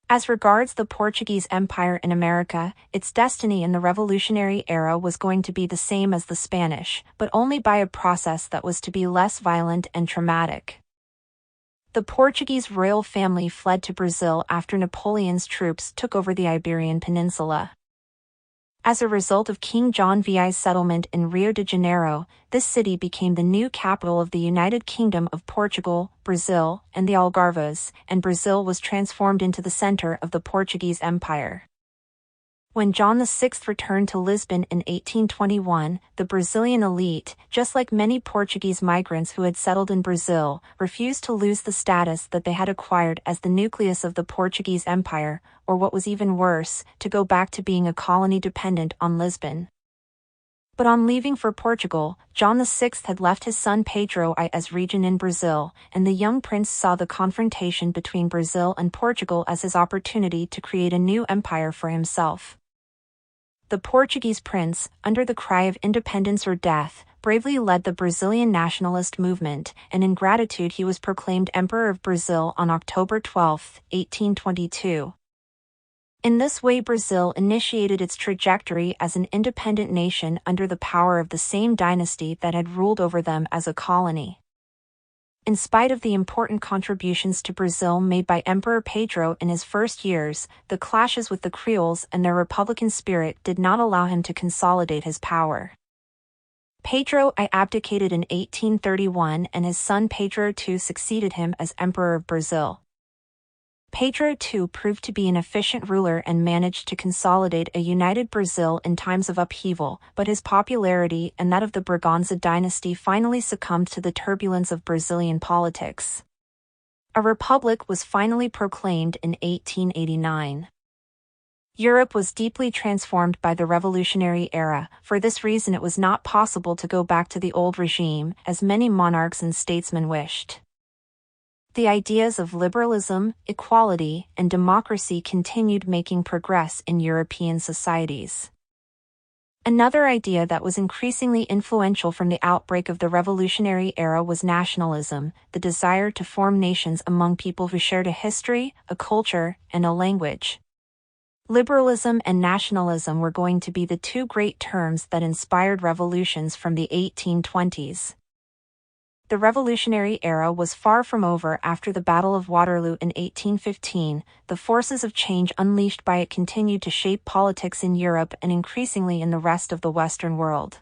As regards the Portuguese Empire in America, its destiny in the Revolutionary era was going to be the same as the Spanish, but only by a process that was to be less violent and traumatic. The Portuguese royal family fled to Brazil after Napoleon's troops took over the Iberian Peninsula. As a result of King John VI's settlement in Rio de Janeiro, this city became the new capital of the United Kingdom of Portugal, Brazil, and the Algarves, and Brazil was transformed into the center of the Portuguese Empire. When John VI returned to Lisbon in 1821, the Brazilian elite, just like many Portuguese migrants who had settled in Brazil, refused to lose the status that they had acquired as the nucleus of the Portuguese Empire, or what was even worse, to go back to being a colony dependent on Lisbon. But on leaving for Portugal, John VI had left his son Pedro I as regent in Brazil, and the young prince saw the confrontation between Brazil and Portugal as his opportunity to create a new empire for himself. The Portuguese prince, under the cry of independence or death, bravely led the Brazilian nationalist movement, and in gratitude he was proclaimed Emperor of Brazil on October 12, 1822. In this way Brazil initiated its trajectory as an independent nation under the power of the same dynasty that had ruled over them as a colony. In spite of the important contributions to Brazil made by Emperor Pedro in his first years, the clashes with the Creoles and their republican spirit did not allow him to consolidate his power. Pedro I abdicated in 1831 and his son Pedro II succeeded him as Emperor of Brazil. Pedro II proved to be an efficient ruler and managed to consolidate a united Brazil in times of upheaval, but his popularity and that of the Braganza dynasty finally succumbed to the turbulence of Brazilian politics. A republic was finally proclaimed in 1889. Europe was deeply transformed by the Revolutionary era. For this reason it was not possible to go back to the old regime, as many monarchs and statesmen wished. The ideas of liberalism, equality, and democracy continued making progress in European societies. Another idea that was increasingly influential from the outbreak of the Revolutionary era was nationalism, the desire to form nations among people who shared a history, a culture, and a language. Liberalism and nationalism were going to be the two great terms that inspired revolutions from the 1820s. The Revolutionary era was far from over after the Battle of Waterloo in 1815. The forces of change unleashed by it continued to shape politics in Europe and increasingly in the rest of the Western world.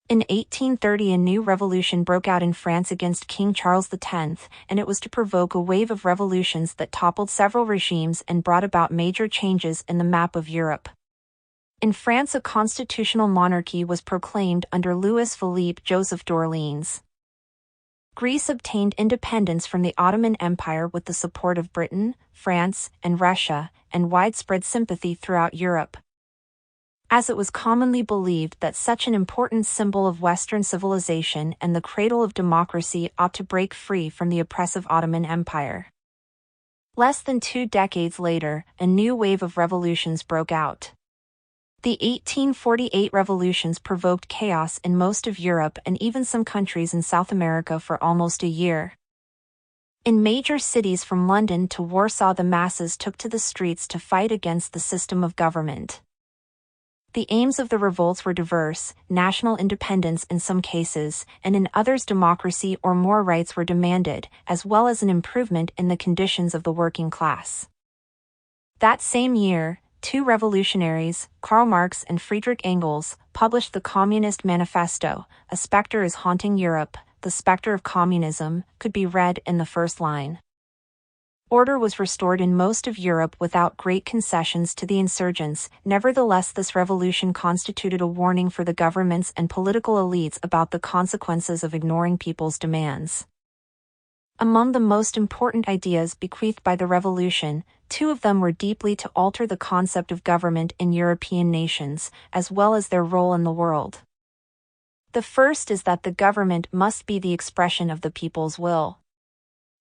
In 1830 a new revolution broke out in France against King Charles X, and it was to provoke a wave of revolutions that toppled several regimes and brought about major changes in the map of Europe. In France a constitutional monarchy was proclaimed under Louis-Philippe Joseph d'Orléans. Greece obtained independence from the Ottoman Empire with the support of Britain, France, and Russia, and widespread sympathy throughout Europe. As it was commonly believed that such an important symbol of Western civilization and the cradle of democracy ought to break free from the oppressive Ottoman Empire. Less than 2 decades later, a new wave of revolutions broke out. The 1848 revolutions provoked chaos in most of Europe and even some countries in South America for almost a year. In major cities from London to Warsaw the masses took to the streets to fight against the system of government. The aims of the revolts were diverse: national independence in some cases, and in others democracy or more rights were demanded, as well as an improvement in the conditions of the working class. That same year, 2 revolutionaries, Karl Marx and Friedrich Engels, published the Communist Manifesto. A specter is haunting Europe, the specter of communism, could be read in the first line. Order was restored in most of Europe without great concessions to the insurgents. Nevertheless, this revolution constituted a warning for the governments and political elites about the consequences of ignoring people's demands. Among the most important ideas bequeathed by the Revolution, two of them were deeply to alter the concept of government in European nations, as well as their role in the world. The first is that the government must be the expression of the people's will.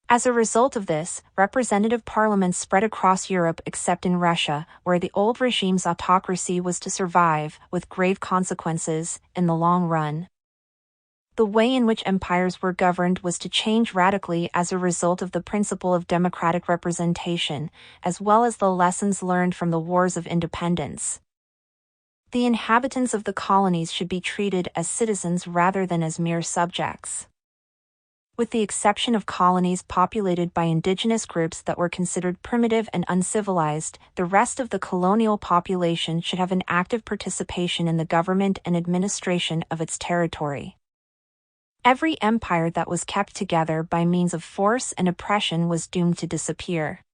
As a result of this, representative parliaments spread across Europe except in Russia, where the old regime's autocracy was to survive, with grave consequences, in the long run. The way in which empires were governed was to change radically as a result of the principle of democratic representation, as well as the lessons learned from the wars of independence. The inhabitants of the colonies should be treated as citizens rather than as mere subjects. With the exception of colonies populated by indigenous groups that were considered primitive and uncivilized, the rest of the colonial population should have an active participation in the government and administration of its territory. Every empire that was kept together by means of force and oppression was doomed to disappear.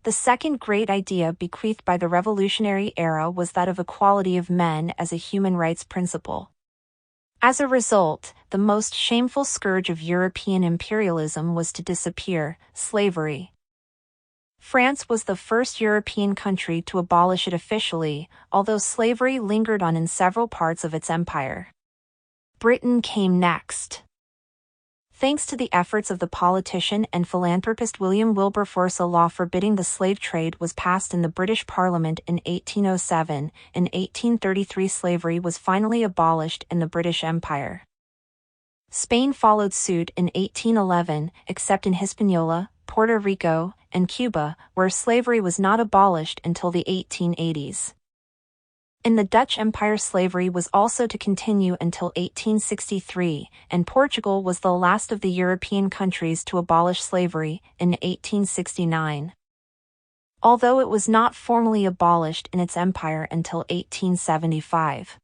The second great idea bequeathed by the revolutionary era was that of equality of men as a human rights principle. As a result, the most shameful scourge of European imperialism was to disappear: slavery. France was the first European country to abolish it officially, although slavery lingered on in several parts of its empire. Britain came next. Thanks to the efforts of the politician and philanthropist William Wilberforce, a law forbidding the slave trade was passed in the British Parliament in 1807. In 1833, slavery was finally abolished in the British Empire. Spain followed suit in 1811, except in Hispaniola, Puerto Rico, and Cuba, where slavery was not abolished until the 1880s. In the Dutch Empire, slavery was also to continue until 1863, and Portugal was the last of the European countries to abolish slavery, in 1869. Although it was not formally abolished in its empire until 1875.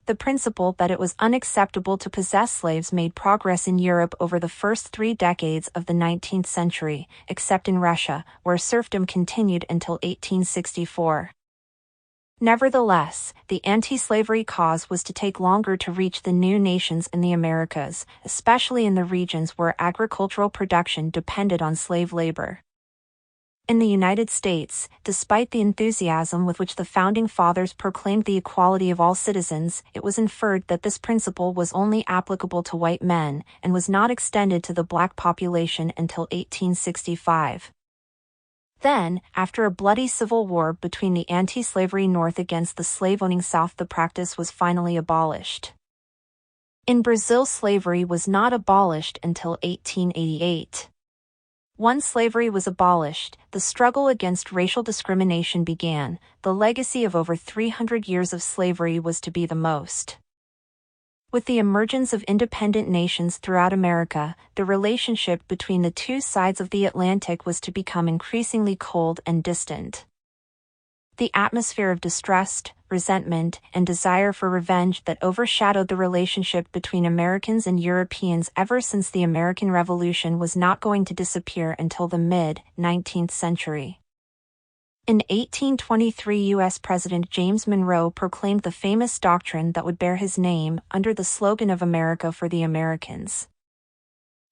The principle that it was unacceptable to possess slaves made progress in Europe over the first 3 decades of the 19th century, except in Russia, where serfdom continued until 1864. Nevertheless, the anti-slavery cause was to take longer to reach the new nations in the Americas, especially in the regions where agricultural production depended on slave labor. In the United States, despite the enthusiasm with which the Founding Fathers proclaimed the equality of all citizens, it was inferred that this principle was only applicable to white men, and was not extended to the black population until 1865. Then, after a bloody civil war between the anti-slavery North against the slave-owning South, the practice was finally abolished. In Brazil, slavery was not abolished until 1888. Once slavery was abolished, the struggle against racial discrimination began. The legacy of over 300 years of slavery was to be the most. With the emergence of independent nations throughout America, the relationship between the two sides of the Atlantic was to become increasingly cold and distant. The atmosphere of distrust, resentment, and desire for revenge that overshadowed the relationship between Americans and Europeans ever since the American Revolution was not going to disappear until the mid-19th century. In 1823, U.S. President James Monroe proclaimed the famous doctrine that would bear his name under the slogan of America for the Americans.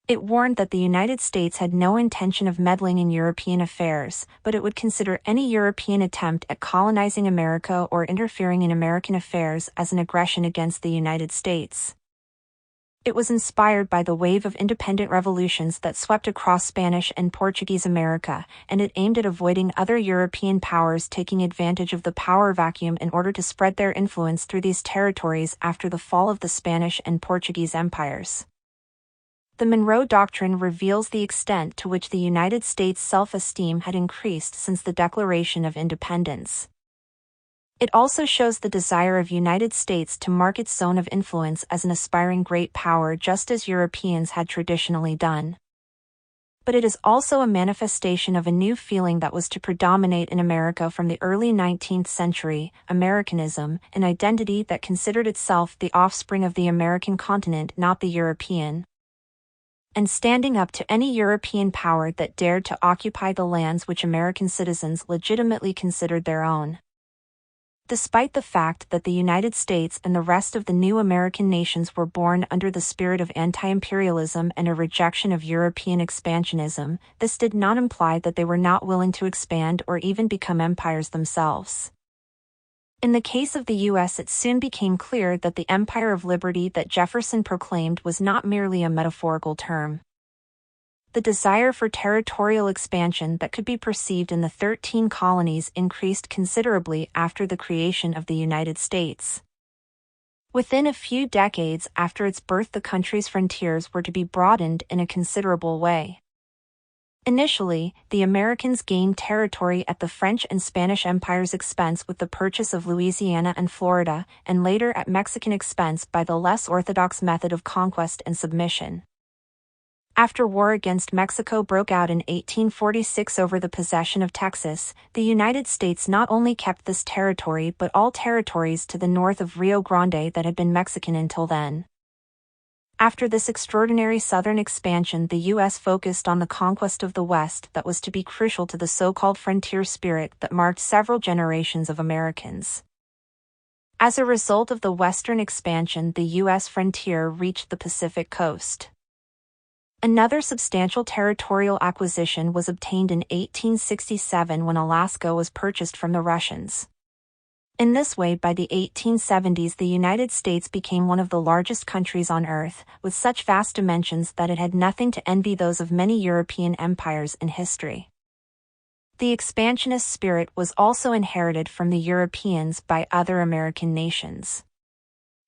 It warned that the United States had no intention of meddling in European affairs, but it would consider any European attempt at colonizing America or interfering in American affairs as an aggression against the United States. It was inspired by the wave of independent revolutions that swept across Spanish and Portuguese America, and it aimed at avoiding other European powers taking advantage of the power vacuum in order to spread their influence through these territories after the fall of the Spanish and Portuguese empires. The Monroe Doctrine reveals the extent to which the United States' self-esteem had increased since the Declaration of Independence. It also shows the desire of United States to mark its zone of influence as an aspiring great power, just as Europeans had traditionally done. But it is also a manifestation of a new feeling that was to predominate in America from the early 19th century, Americanism, an identity that considered itself the offspring of the American continent, not the European, and standing up to any European power that dared to occupy the lands which American citizens legitimately considered their own. Despite the fact that the United States and the rest of the new American nations were born under the spirit of anti-imperialism and a rejection of European expansionism, this did not imply that they were not willing to expand or even become empires themselves. In the case of the U.S., it soon became clear that the Empire of Liberty that Jefferson proclaimed was not merely a metaphorical term. The desire for territorial expansion that could be perceived in the 13 colonies increased considerably after the creation of the United States. Within a few decades after its birth, the country's frontiers were to be broadened in a considerable way. Initially, the Americans gained territory at the French and Spanish Empire's expense with the purchase of Louisiana and Florida, and later at Mexican expense by the less orthodox method of conquest and submission. After war against Mexico broke out in 1846 over the possession of Texas, the United States not only kept this territory but all territories to the north of Rio Grande that had been Mexican until then. After this extraordinary southern expansion, the U.S. focused on the conquest of the West that was to be crucial to the so-called frontier spirit that marked several generations of Americans. As a result of the Western expansion, the U.S. frontier reached the Pacific coast. Another substantial territorial acquisition was obtained in 1867 when Alaska was purchased from the Russians. In this way, by the 1870s, the United States became one of the largest countries on Earth, with such vast dimensions that it had nothing to envy those of many European empires in history. The expansionist spirit was also inherited from the Europeans by other American nations.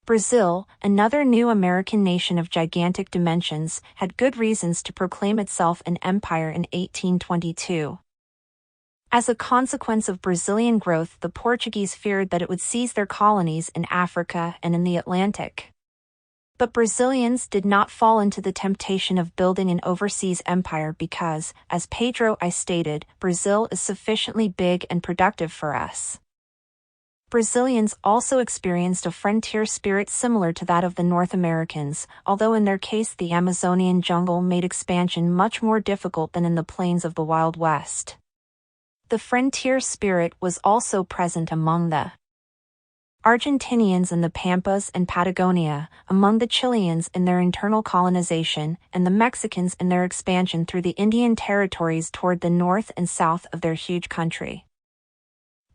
Brazil, another new American nation of gigantic dimensions, had good reasons to proclaim itself an empire in 1822. As a consequence of Brazilian growth, the Portuguese feared that it would seize their colonies in Africa and in the Atlantic. But Brazilians did not fall into the temptation of building an overseas empire because, as Pedro I stated, Brazil is sufficiently big and productive for us. Brazilians also experienced a frontier spirit similar to that of the North Americans, although in their case the Amazonian jungle made expansion much more difficult than in the plains of the Wild West. The frontier spirit was also present among the Argentinians in the Pampas and Patagonia, among the Chileans in their internal colonization, and the Mexicans in their expansion through the Indian territories toward the north and south of their huge country.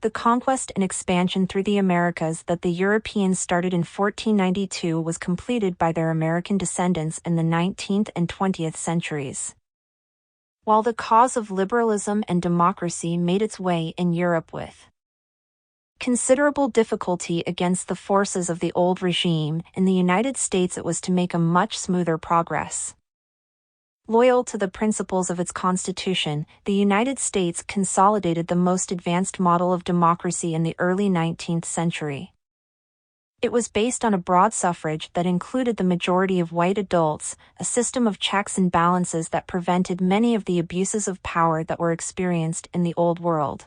The conquest and expansion through the Americas that the Europeans started in 1492 was completed by their American descendants in the 19th and 20th centuries. While the cause of liberalism and democracy made its way in Europe with considerable difficulty against the forces of the old regime, in the United States it was to make a much smoother progress. Loyal to the principles of its constitution, the United States consolidated the most advanced model of democracy in the early 19th century. It was based on a broad suffrage that included the majority of white adults, a system of checks and balances that prevented many of the abuses of power that were experienced in the Old World.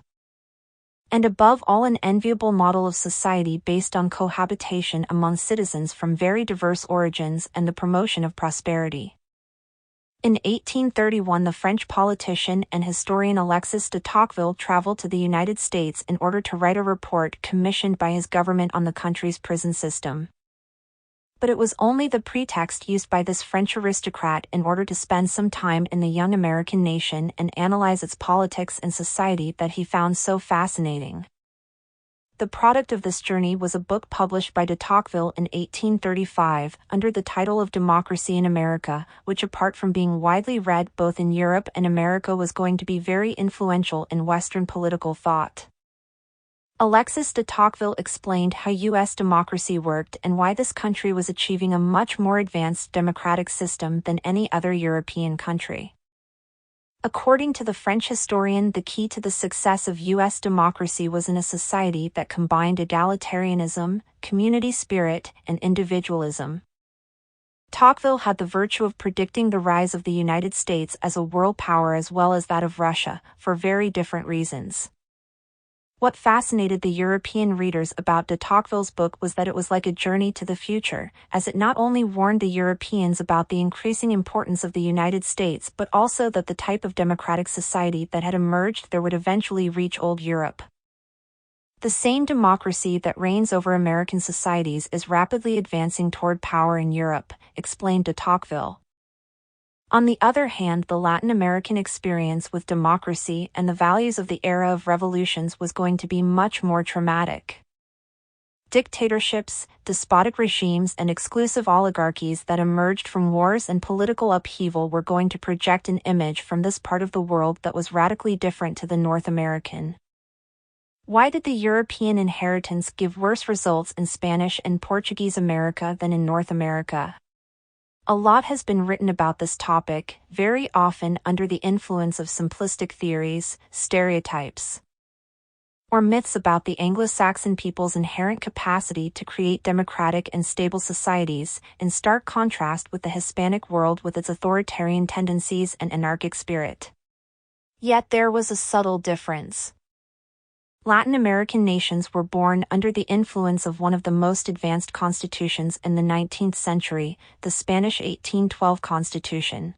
And above all, an enviable model of society based on cohabitation among citizens from very diverse origins and the promotion of prosperity. In 1831, the French politician and historian Alexis de Tocqueville traveled to the United States in order to write a report commissioned by his government on the country's prison system. But it was only the pretext used by this French aristocrat in order to spend some time in the young American nation and analyze its politics and society that he found so fascinating. The product of this journey was a book published by de Tocqueville in 1835 under the title of Democracy in America, which apart from being widely read both in Europe and America was going to be very influential in Western political thought. Alexis de Tocqueville explained how U.S. democracy worked and why this country was achieving a much more advanced democratic system than any other European country. According to the French historian, the key to the success of U.S. democracy was in a society that combined egalitarianism, community spirit, and individualism. Tocqueville had the virtue of predicting the rise of the United States as a world power as well as that of Russia, for very different reasons. What fascinated the European readers about de Tocqueville's book was that it was like a journey to the future, as it not only warned the Europeans about the increasing importance of the United States but also that the type of democratic society that had emerged there would eventually reach old Europe. The same democracy that reigns over American societies is rapidly advancing toward power in Europe, explained de Tocqueville. On the other hand, the Latin American experience with democracy and the values of the era of revolutions was going to be much more traumatic. Dictatorships, despotic regimes, and exclusive oligarchies that emerged from wars and political upheaval were going to project an image from this part of the world that was radically different to the North American. Why did the European inheritance give worse results in Spanish and Portuguese America than in North America? A lot has been written about this topic, very often under the influence of simplistic theories, stereotypes, or myths about the Anglo-Saxon people's inherent capacity to create democratic and stable societies, in stark contrast with the Hispanic world with its authoritarian tendencies and anarchic spirit. Yet there was a subtle difference. Latin American nations were born under the influence of one of the most advanced constitutions in the 19th century, the Spanish 1812 Constitution.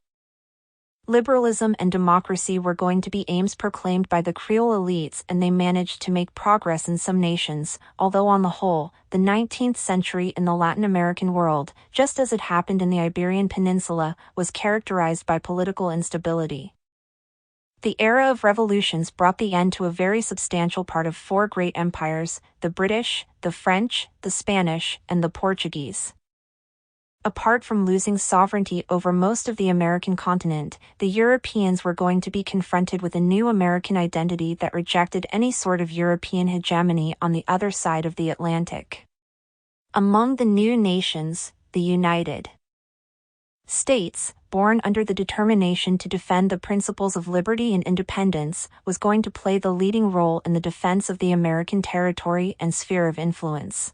Liberalism and democracy were going to be aims proclaimed by the Creole elites, and they managed to make progress in some nations, although on the whole, the 19th century in the Latin American world, just as it happened in the Iberian Peninsula, was characterized by political instability. The era of revolutions brought the end to a very substantial part of four great empires: the British, the French, the Spanish, and the Portuguese. Apart from losing sovereignty over most of the American continent, the Europeans were going to be confronted with a new American identity that rejected any sort of European hegemony on the other side of the Atlantic. Among the new nations, the United States, born under the determination to defend the principles of liberty and independence, was going to play the leading role in the defense of the American territory and sphere of influence.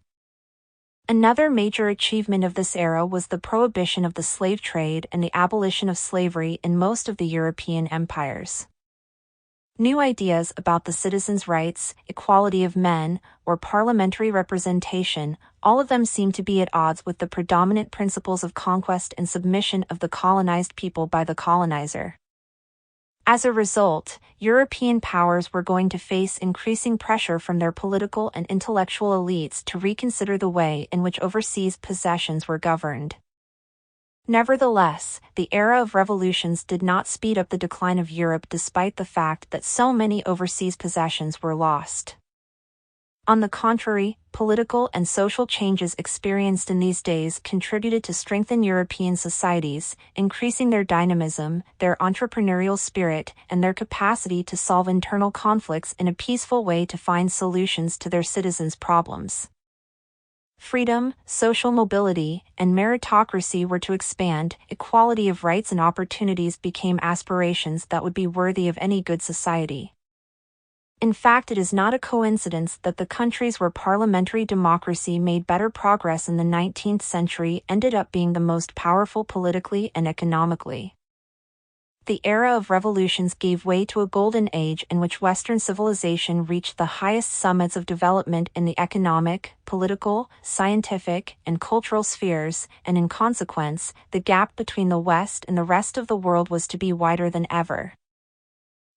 Another major achievement of this era was the prohibition of the slave trade and the abolition of slavery in most of the European empires. New ideas about the citizens' rights, equality of men, or parliamentary representation, all of them seem to be at odds with the predominant principles of conquest and submission of the colonized people by the colonizer. As a result, European powers were going to face increasing pressure from their political and intellectual elites to reconsider the way in which overseas possessions were governed. Nevertheless, the era of revolutions did not speed up the decline of Europe despite the fact that so many overseas possessions were lost. On the contrary, political and social changes experienced in these days contributed to strengthen European societies, increasing their dynamism, their entrepreneurial spirit, and their capacity to solve internal conflicts in a peaceful way to find solutions to their citizens' problems. Freedom, social mobility, and meritocracy were to expand. Equality of rights and opportunities became aspirations that would be worthy of any good society. In fact, it is not a coincidence that the countries where parliamentary democracy made better progress in the 19th century ended up being the most powerful politically and economically. The era of revolutions gave way to a golden age in which Western civilization reached the highest summits of development in the economic, political, scientific, and cultural spheres, and in consequence, the gap between the West and the rest of the world was to be wider than ever.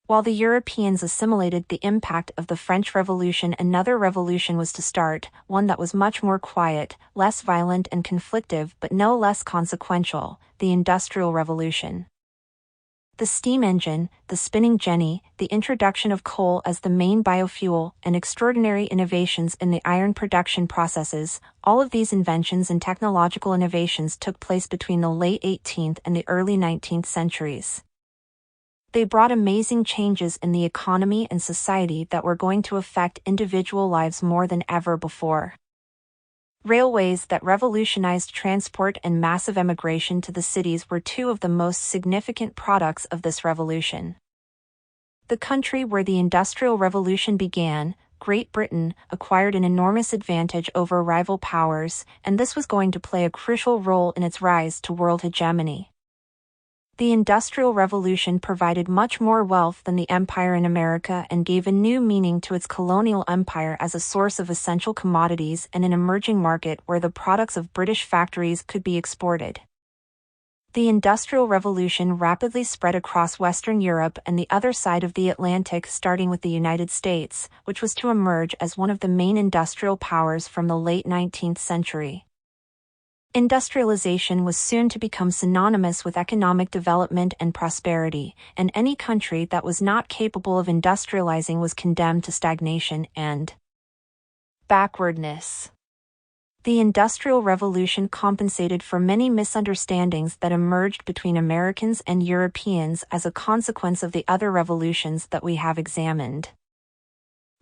While the Europeans assimilated the impact of the French Revolution, another revolution was to start, one that was much more quiet, less violent and conflictive but no less consequential: the Industrial Revolution. The steam engine, the spinning jenny, the introduction of coal as the main biofuel, and extraordinary innovations in the iron production processes, all of these inventions and technological innovations took place between the late 18th and the early 19th centuries. They brought amazing changes in the economy and society that were going to affect individual lives more than ever before. Railways that revolutionized transport and massive emigration to the cities were two of the most significant products of this revolution. The country where the Industrial Revolution began, Great Britain, acquired an enormous advantage over rival powers, and this was going to play a crucial role in its rise to world hegemony. The Industrial Revolution provided much more wealth than the empire in America and gave a new meaning to its colonial empire as a source of essential commodities and an emerging market where the products of British factories could be exported. The Industrial Revolution rapidly spread across Western Europe and the other side of the Atlantic, starting with the United States, which was to emerge as one of the main industrial powers from the late 19th century. Industrialization was soon to become synonymous with economic development and prosperity, and any country that was not capable of industrializing was condemned to stagnation and backwardness. The Industrial Revolution compensated for many misunderstandings that emerged between Americans and Europeans as a consequence of the other revolutions that we have examined.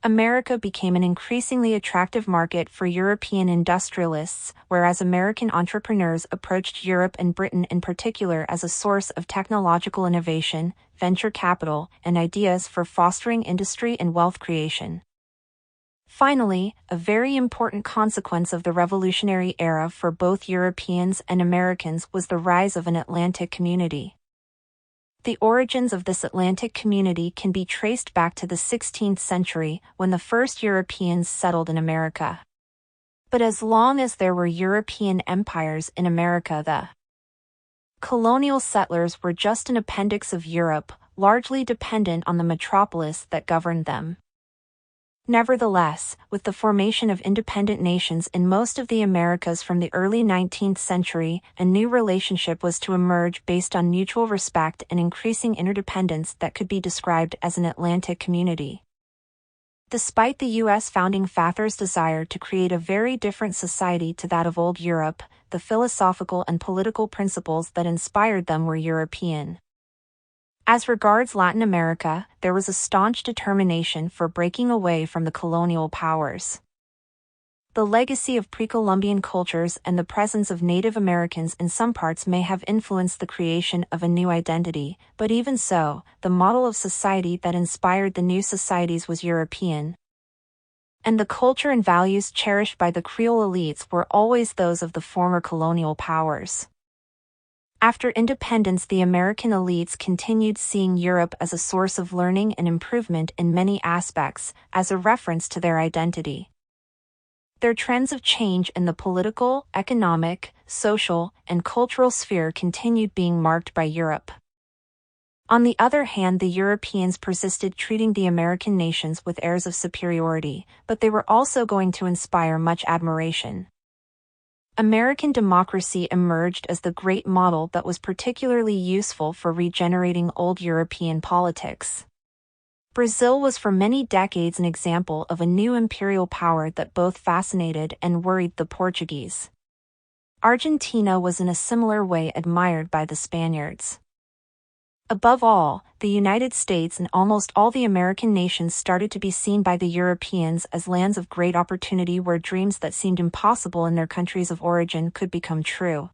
America became an increasingly attractive market for European industrialists, whereas American entrepreneurs approached Europe and Britain in particular as a source of technological innovation, venture capital, and ideas for fostering industry and wealth creation. Finally, a very important consequence of the revolutionary era for both Europeans and Americans was the rise of an Atlantic community. The origins of this Atlantic community can be traced back to the 16th century, when the first Europeans settled in America. But as long as there were European empires in America, the colonial settlers were just an appendix of Europe, largely dependent on the metropolis that governed them. Nevertheless, with the formation of independent nations in most of the Americas from the early 19th century, a new relationship was to emerge based on mutual respect and increasing interdependence that could be described as an Atlantic community. Despite the U.S. founding fathers' desire to create a very different society to that of old Europe, the philosophical and political principles that inspired them were European. As regards Latin America, there was a staunch determination for breaking away from the colonial powers. The legacy of pre-Columbian cultures and the presence of Native Americans in some parts may have influenced the creation of a new identity, but even so, the model of society that inspired the new societies was European. And the culture and values cherished by the Creole elites were always those of the former colonial powers. After independence, the American elites continued seeing Europe as a source of learning and improvement in many aspects, as a reference to their identity. Their trends of change in the political, economic, social, and cultural sphere continued being marked by Europe. On the other hand, the Europeans persisted treating the American nations with airs of superiority, but they were also going to inspire much admiration. American democracy emerged as the great model that was particularly useful for regenerating old European politics. Brazil was for many decades an example of a new imperial power that both fascinated and worried the Portuguese. Argentina was in a similar way admired by the Spaniards. Above all, the United States and almost all the American nations started to be seen by the Europeans as lands of great opportunity where dreams that seemed impossible in their countries of origin could become true.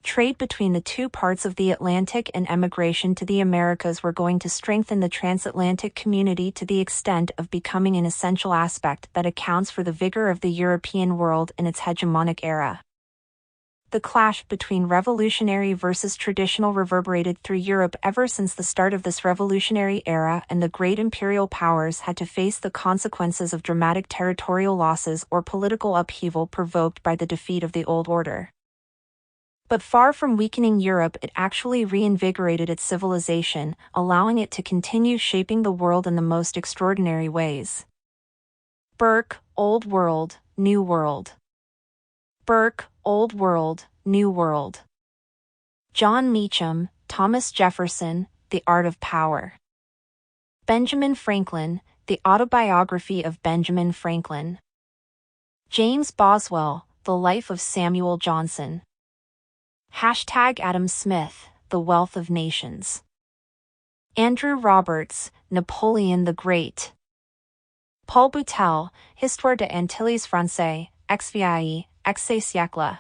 Trade between the two parts of the Atlantic and emigration to the Americas were going to strengthen the transatlantic community to the extent of becoming an essential aspect that accounts for the vigor of the European world in its hegemonic era. The clash between revolutionary versus traditional reverberated through Europe ever since the start of this revolutionary era, and the great imperial powers had to face the consequences of dramatic territorial losses or political upheaval provoked by the defeat of the old order. But far from weakening Europe, it actually reinvigorated its civilization, allowing it to continue shaping the world in the most extraordinary ways. Burke, Old World, New World. Burke, Old World, New World. John Meacham, Thomas Jefferson, The Art of Power. Benjamin Franklin, The Autobiography of Benjamin Franklin. James Boswell, The Life of Samuel Johnson. #Adam Smith, The Wealth of Nations. Andrew Roberts, Napoleon the Great. Paul Boutel, Histoire des Antilles Françaises, XVIe, XVIe siècle.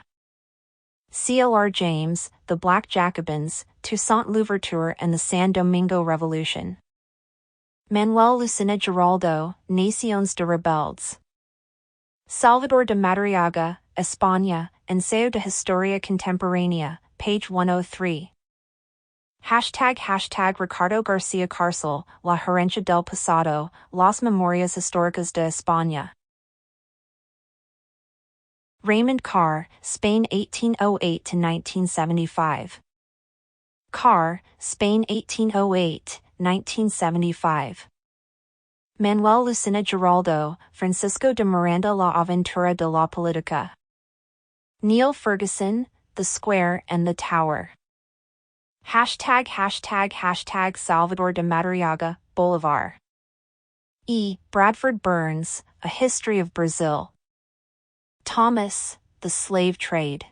C.L.R. James, The Black Jacobins, Toussaint Louverture and the San Domingo Revolution. Manuel Lucena Giraldo, Naciones de Rebeldes. Salvador de Madariaga, España, Ensayo de Historia Contemporánea, page 103. #Ricardo García Carcel, La Herencia del Pasado, Las Memorias Históricas de España. Raymond Carr, Spain 1808 to 1975. Carr, Spain 1808, 1975. Manuel Lucena Giraldo, Francisco de Miranda La Aventura de la Política. Neil Ferguson, The Square and the Tower. ### Salvador de Madariaga, Bolivar. E. Bradford Burns, A History of Brazil. Thomas, The Slave Trade.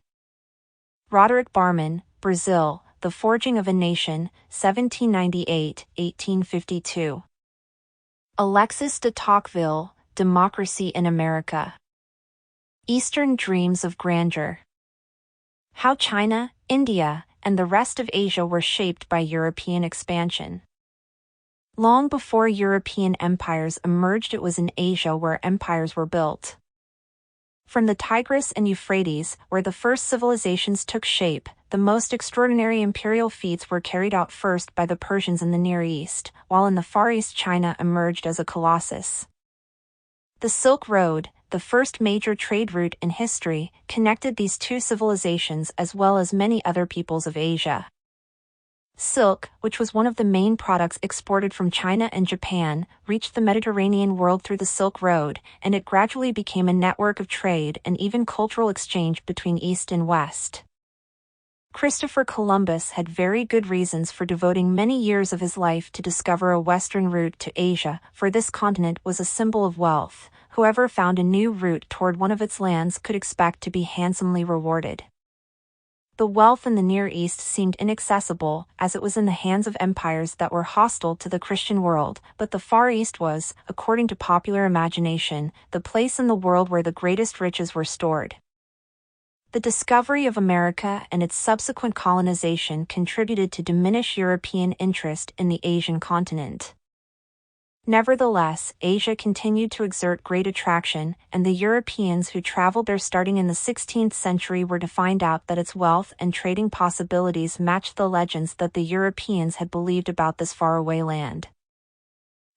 Roderick Barman, Brazil, The Forging of a Nation, 1798-1852. Alexis de Tocqueville, Democracy in America. Eastern Dreams of Grandeur. How China, India, and the rest of Asia were shaped by European expansion. Long before European empires emerged, it was in Asia where empires were built. From the Tigris and Euphrates, where the first civilizations took shape, the most extraordinary imperial feats were carried out first by the Persians in the Near East, while in the Far East China emerged as a colossus. The Silk Road, the first major trade route in history, connected these two civilizations as well as many other peoples of Asia. Silk, which was one of the main products exported from China and Japan, reached the Mediterranean world through the Silk Road, and it gradually became a network of trade and even cultural exchange between East and West. Christopher Columbus had very good reasons for devoting many years of his life to discover a western route to Asia, for this continent was a symbol of wealth. Whoever found a new route toward one of its lands could expect to be handsomely rewarded. The wealth in the Near East seemed inaccessible, as it was in the hands of empires that were hostile to the Christian world, but the Far East was, according to popular imagination, the place in the world where the greatest riches were stored. The discovery of America and its subsequent colonization contributed to diminish European interest in the Asian continent. Nevertheless, Asia continued to exert great attraction, and the Europeans who traveled there starting in the 16th century were to find out that its wealth and trading possibilities matched the legends that the Europeans had believed about this faraway land.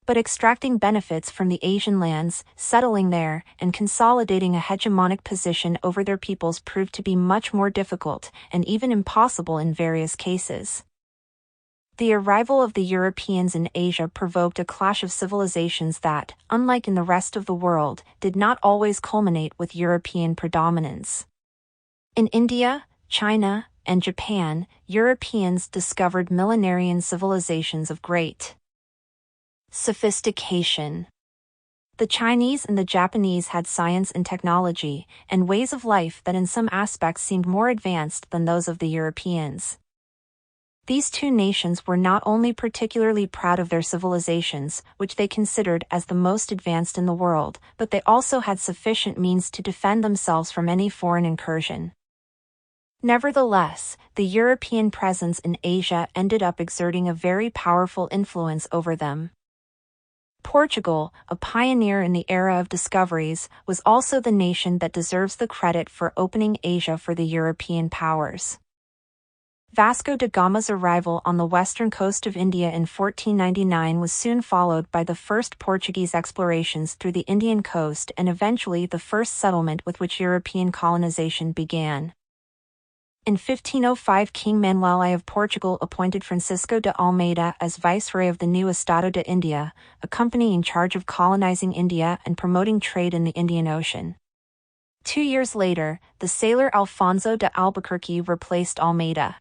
But extracting benefits from the Asian lands, settling there, and consolidating a hegemonic position over their peoples proved to be much more difficult, and even impossible in various cases. The arrival of the Europeans in Asia provoked a clash of civilizations that, unlike in the rest of the world, did not always culminate with European predominance. In India, China, and Japan, Europeans discovered millenarian civilizations of great sophistication. The Chinese and the Japanese had science and technology, and ways of life that in some aspects seemed more advanced than those of the Europeans. These two nations were not only particularly proud of their civilizations, which they considered as the most advanced in the world, but they also had sufficient means to defend themselves from any foreign incursion. Nevertheless, the European presence in Asia ended up exerting a very powerful influence over them. Portugal, a pioneer in the era of discoveries, was also the nation that deserves the credit for opening Asia for the European powers. Vasco da Gama's arrival on the western coast of India in 1499 was soon followed by the first Portuguese explorations through the Indian coast and eventually the first settlement with which European colonization began. In 1505, King Manuel I of Portugal appointed Francisco de Almeida as viceroy of the new Estado de India, a company in charge of colonizing India and promoting trade in the Indian Ocean. 2 years later, the sailor Alfonso de Albuquerque replaced Almeida.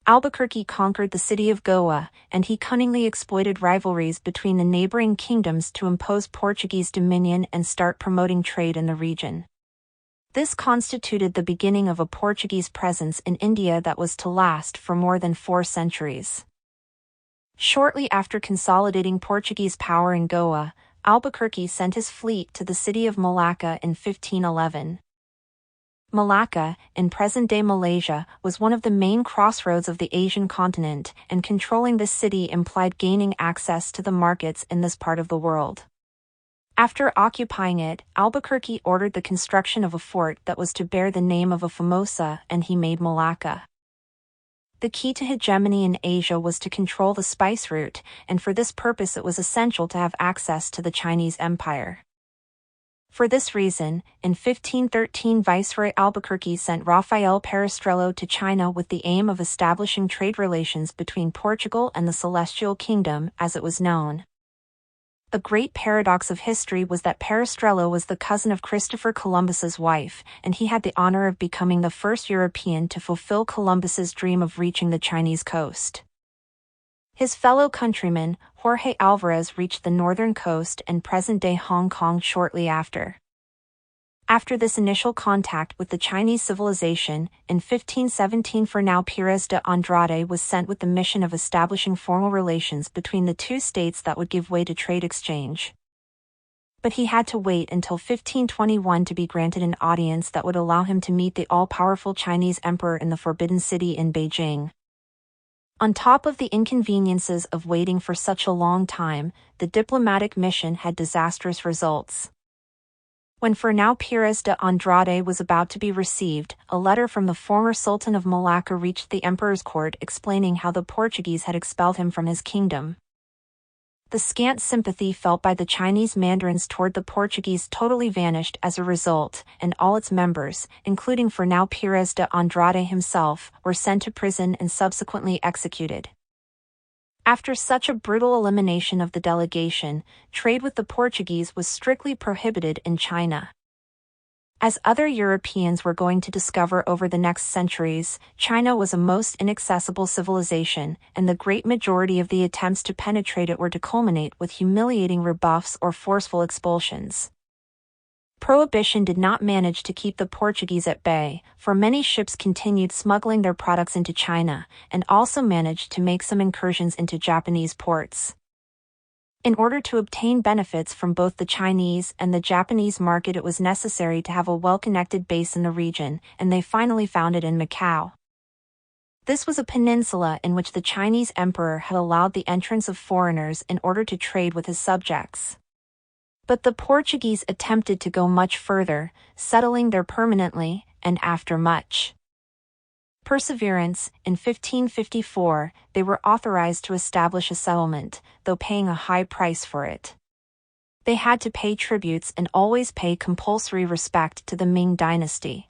Albuquerque conquered the city of Goa, and he cunningly exploited rivalries between the neighboring kingdoms to impose Portuguese dominion and start promoting trade in the region. This constituted the beginning of a Portuguese presence in India that was to last for more than 4 centuries. Shortly after consolidating Portuguese power in Goa, Albuquerque sent his fleet to the city of Malacca in 1511. Malacca, in present-day Malaysia, was one of the main crossroads of the Asian continent, and controlling this city implied gaining access to the markets in this part of the world. After occupying it, Albuquerque ordered the construction of a fort that was to bear the name of a Formosa, and he made Malacca. The key to hegemony in Asia was to control the spice route, and for this purpose it was essential to have access to the Chinese Empire. For this reason, in 1513 Viceroy Albuquerque sent Rafael Perestrello to China with the aim of establishing trade relations between Portugal and the Celestial Kingdom, as it was known. The great paradox of history was that Perestrello was the cousin of Christopher Columbus's wife, and he had the honor of becoming the first European to fulfill Columbus's dream of reaching the Chinese coast. His fellow countryman, Jorge Alvarez, reached the northern coast and present-day Hong Kong shortly after. After this initial contact with the Chinese civilization, in 1517 Fernão Pires de Andrade was sent with the mission of establishing formal relations between the two states that would give way to trade exchange. But he had to wait until 1521 to be granted an audience that would allow him to meet the all-powerful Chinese emperor in the Forbidden City in Beijing. On top of the inconveniences of waiting for such a long time, the diplomatic mission had disastrous results. When Fernão Pires de Andrade was about to be received, a letter from the former Sultan of Malacca reached the emperor's court explaining how the Portuguese had expelled him from his kingdom. The scant sympathy felt by the Chinese mandarins toward the Portuguese totally vanished as a result, and all its members, including Fernão Pires de Andrade himself, were sent to prison and subsequently executed. After such a brutal elimination of the delegation, trade with the Portuguese was strictly prohibited in China. As other Europeans were going to discover over the next centuries, China was a most inaccessible civilization, and the great majority of the attempts to penetrate it were to culminate with humiliating rebuffs or forceful expulsions. Prohibition did not manage to keep the Portuguese at bay, for many ships continued smuggling their products into China, and also managed to make some incursions into Japanese ports. In order to obtain benefits from both the Chinese and the Japanese market, it was necessary to have a well-connected base in the region, and they finally found it in Macau. This was a peninsula in which the Chinese emperor had allowed the entrance of foreigners in order to trade with his subjects. But the Portuguese attempted to go much further, settling there permanently, and after much perseverance, in 1554, they were authorized to establish a settlement, though paying a high price for it. They had to pay tributes and always pay compulsory respect to the Ming dynasty.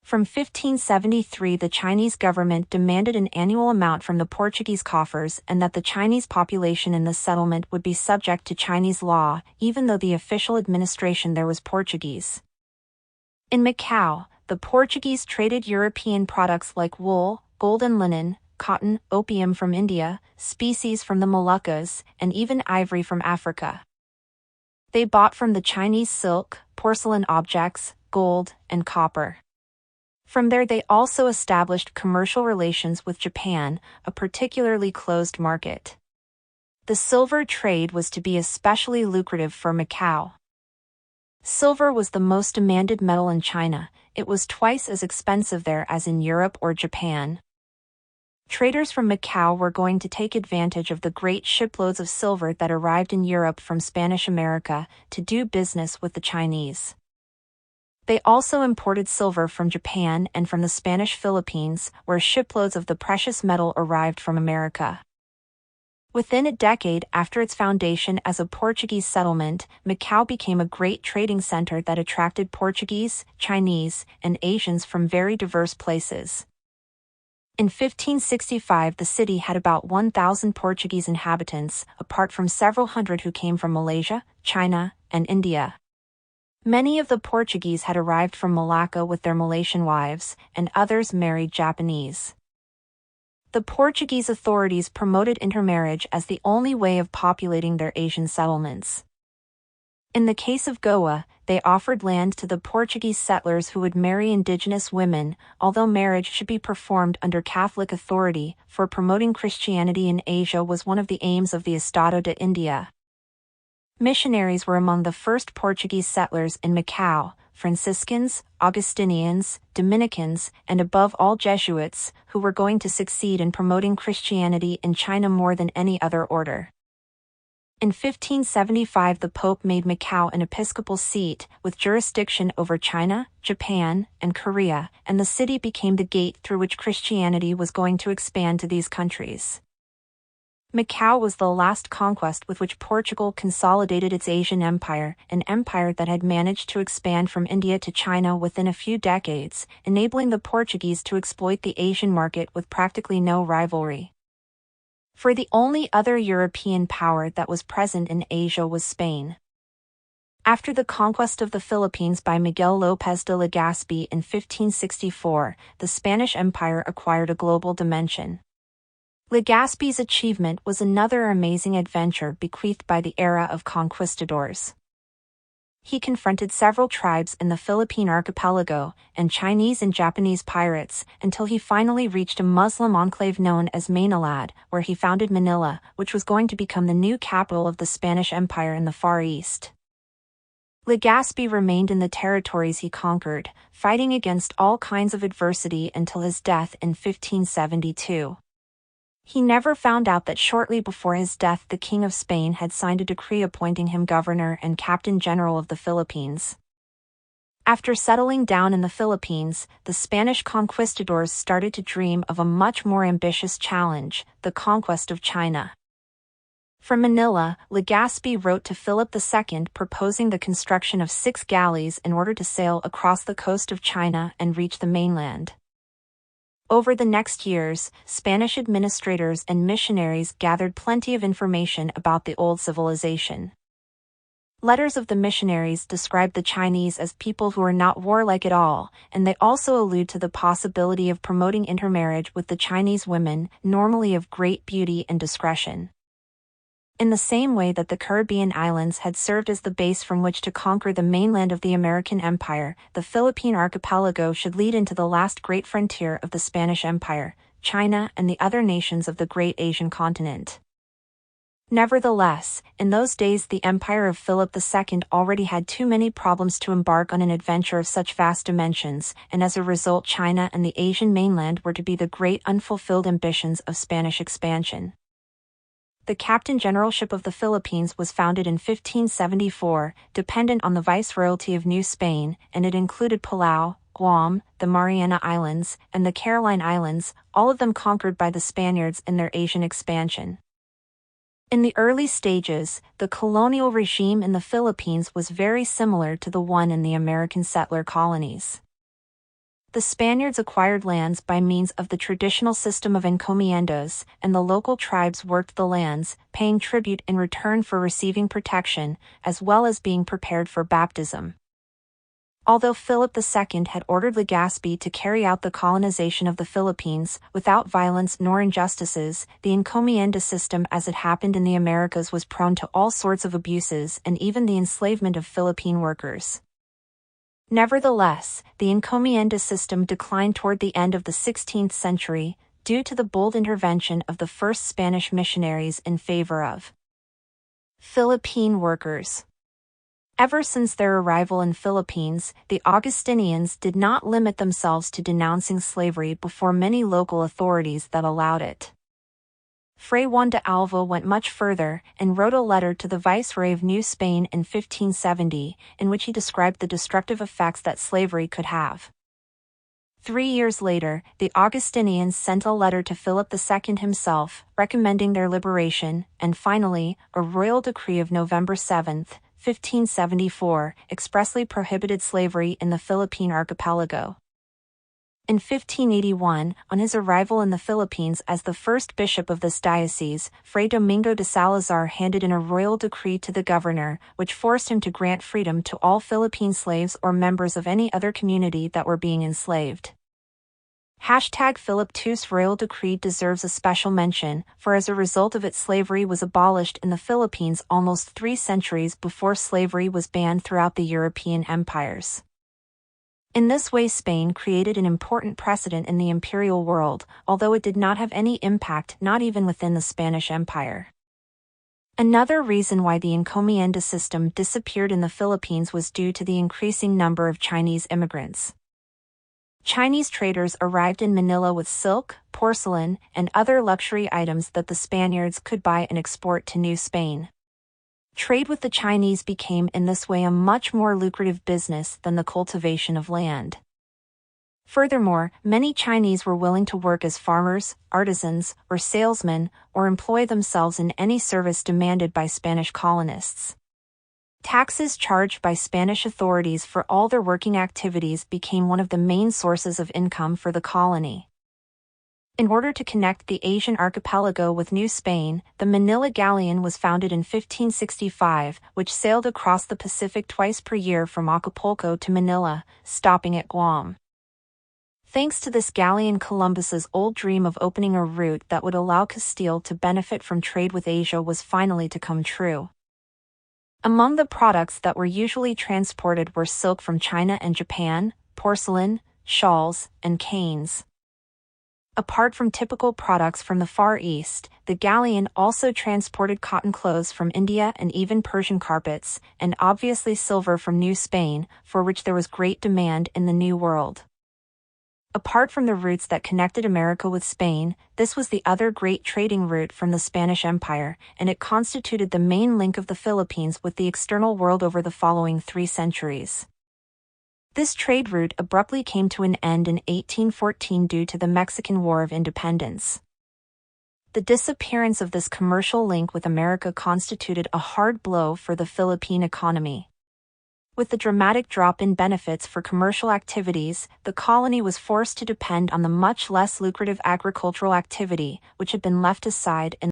From 1573, the Chinese government demanded an annual amount from the Portuguese coffers and that the Chinese population in the settlement would be subject to Chinese law, even though the official administration there was Portuguese. In Macau, the Portuguese traded European products like wool, gold and linen, cotton, opium from India, species from the Moluccas, and even ivory from Africa. They bought from the Chinese silk, porcelain objects, gold, and copper. From there they also established commercial relations with Japan, a particularly closed market. The silver trade was to be especially lucrative for Macau. Silver was the most demanded metal in China. It was twice as expensive there as in Europe or Japan. Traders from Macau were going to take advantage of the great shiploads of silver that arrived in Europe from Spanish America to do business with the Chinese. They also imported silver from Japan and from the Spanish Philippines, where shiploads of the precious metal arrived from America. Within a decade after its foundation as a Portuguese settlement, Macau became a great trading center that attracted Portuguese, Chinese, and Asians from very diverse places. In 1565, the city had about 1,000 Portuguese inhabitants, apart from several hundred who came from Malaysia, China, and India. Many of the Portuguese had arrived from Malacca with their Malaysian wives, and others married Japanese. The Portuguese authorities promoted intermarriage as the only way of populating their Asian settlements. In the case of Goa, they offered land to the Portuguese settlers who would marry indigenous women, although marriage should be performed under Catholic authority, for promoting Christianity in Asia was one of the aims of the Estado de India. Missionaries were among the first Portuguese settlers in Macau, Franciscans, Augustinians, Dominicans, and above all Jesuits, who were going to succeed in promoting Christianity in China more than any other order. In 1575, the Pope made Macau an episcopal seat, with jurisdiction over China, Japan, and Korea, and the city became the gate through which Christianity was going to expand to these countries. Macau was the last conquest with which Portugal consolidated its Asian empire, an empire that had managed to expand from India to China within a few decades, enabling the Portuguese to exploit the Asian market with practically no rivalry. For the only other European power that was present in Asia was Spain. After the conquest of the Philippines by Miguel López de Legazpi in 1564, the Spanish Empire acquired a global dimension. Legazpi's achievement was another amazing adventure bequeathed by the era of conquistadors. He confronted several tribes in the Philippine archipelago, and Chinese and Japanese pirates, until he finally reached a Muslim enclave known as Manilad, where he founded Manila, which was going to become the new capital of the Spanish Empire in the Far East. Legazpi remained in the territories he conquered, fighting against all kinds of adversity until his death in 1572. He never found out that shortly before his death the King of Spain had signed a decree appointing him governor and captain general of the Philippines. After settling down in the Philippines, the Spanish conquistadors started to dream of a much more ambitious challenge, the conquest of China. From Manila, Legazpi wrote to Philip II proposing the construction of 6 galleys in order to sail across the coast of China and reach the mainland. Over the next years, Spanish administrators and missionaries gathered plenty of information about the old civilization. Letters of the missionaries describe the Chinese as people who are not warlike at all, and they also allude to the possibility of promoting intermarriage with the Chinese women, normally of great beauty and discretion. In the same way that the Caribbean islands had served as the base from which to conquer the mainland of the American Empire, the Philippine archipelago should lead into the last great frontier of the Spanish Empire, China and the other nations of the great Asian continent. Nevertheless, in those days the empire of Philip II already had too many problems to embark on an adventure of such vast dimensions, and as a result China and the Asian mainland were to be the great unfulfilled ambitions of Spanish expansion. The Captain Generalship of the Philippines was founded in 1574, dependent on the Viceroyalty of New Spain, and it included Palau, Guam, the Mariana Islands, and the Caroline Islands, all of them conquered by the Spaniards in their Asian expansion. In the early stages, the colonial regime in the Philippines was very similar to the one in the American settler colonies. The Spaniards acquired lands by means of the traditional system of encomiendas, and the local tribes worked the lands, paying tribute in return for receiving protection, as well as being prepared for baptism. Although Philip II had ordered Legazpi to carry out the colonization of the Philippines without violence nor injustices, the encomienda system as it happened in the Americas was prone to all sorts of abuses and even the enslavement of Philippine workers. Nevertheless, the encomienda system declined toward the end of the 16th century, due to the bold intervention of the first Spanish missionaries in favor of Philippine workers. Ever since their arrival in Philippines, the Augustinians did not limit themselves to denouncing slavery before many local authorities that allowed it. Fray Juan de Alva went much further, and wrote a letter to the Viceroy of New Spain in 1570, in which he described the destructive effects that slavery could have. 3 years later, the Augustinians sent a letter to Philip II himself, recommending their liberation, and finally, a royal decree of November 7, 1574, expressly prohibited slavery in the Philippine archipelago. In 1581, on his arrival in the Philippines as the first bishop of this diocese, Fray Domingo de Salazar handed in a royal decree to the governor, which forced him to grant freedom to all Philippine slaves or members of any other community that were being enslaved. #Philip II's royal decree deserves a special mention, for as a result of it slavery was abolished in the Philippines almost 3 centuries before slavery was banned throughout the European empires. In this way Spain created an important precedent in the imperial world, although it did not have any impact not even within the Spanish Empire. Another reason why the encomienda system disappeared in the Philippines was due to the increasing number of Chinese immigrants. Chinese traders arrived in Manila with silk, porcelain, and other luxury items that the Spaniards could buy and export to New Spain. Trade with the Chinese became in this way a much more lucrative business than the cultivation of land. Furthermore, many Chinese were willing to work as farmers, artisans, or salesmen, or employ themselves in any service demanded by Spanish colonists. Taxes charged by Spanish authorities for all their working activities became one of the main sources of income for the colony. In order to connect the Asian archipelago with New Spain, the Manila Galleon was founded in 1565, which sailed across the Pacific twice per year from Acapulco to Manila, stopping at Guam. Thanks to this galleon, Columbus's old dream of opening a route that would allow Castile to benefit from trade with Asia was finally to come true. Among the products that were usually transported were silk from China and Japan, porcelain, shawls, and canes. Apart from typical products from the Far East, the galleon also transported cotton clothes from India and even Persian carpets, and obviously silver from New Spain, for which there was great demand in the New World. Apart from the routes that connected America with Spain, this was the other great trading route from the Spanish Empire, and it constituted the main link of the Philippines with the external world over the following 3 centuries. This trade route abruptly came to an end in 1814 due to the Mexican War of Independence. The disappearance of this commercial link with America constituted a hard blow for the Philippine economy. With the dramatic drop in benefits for commercial activities, the colony was forced to depend on the much less lucrative agricultural activity, which had been left aside in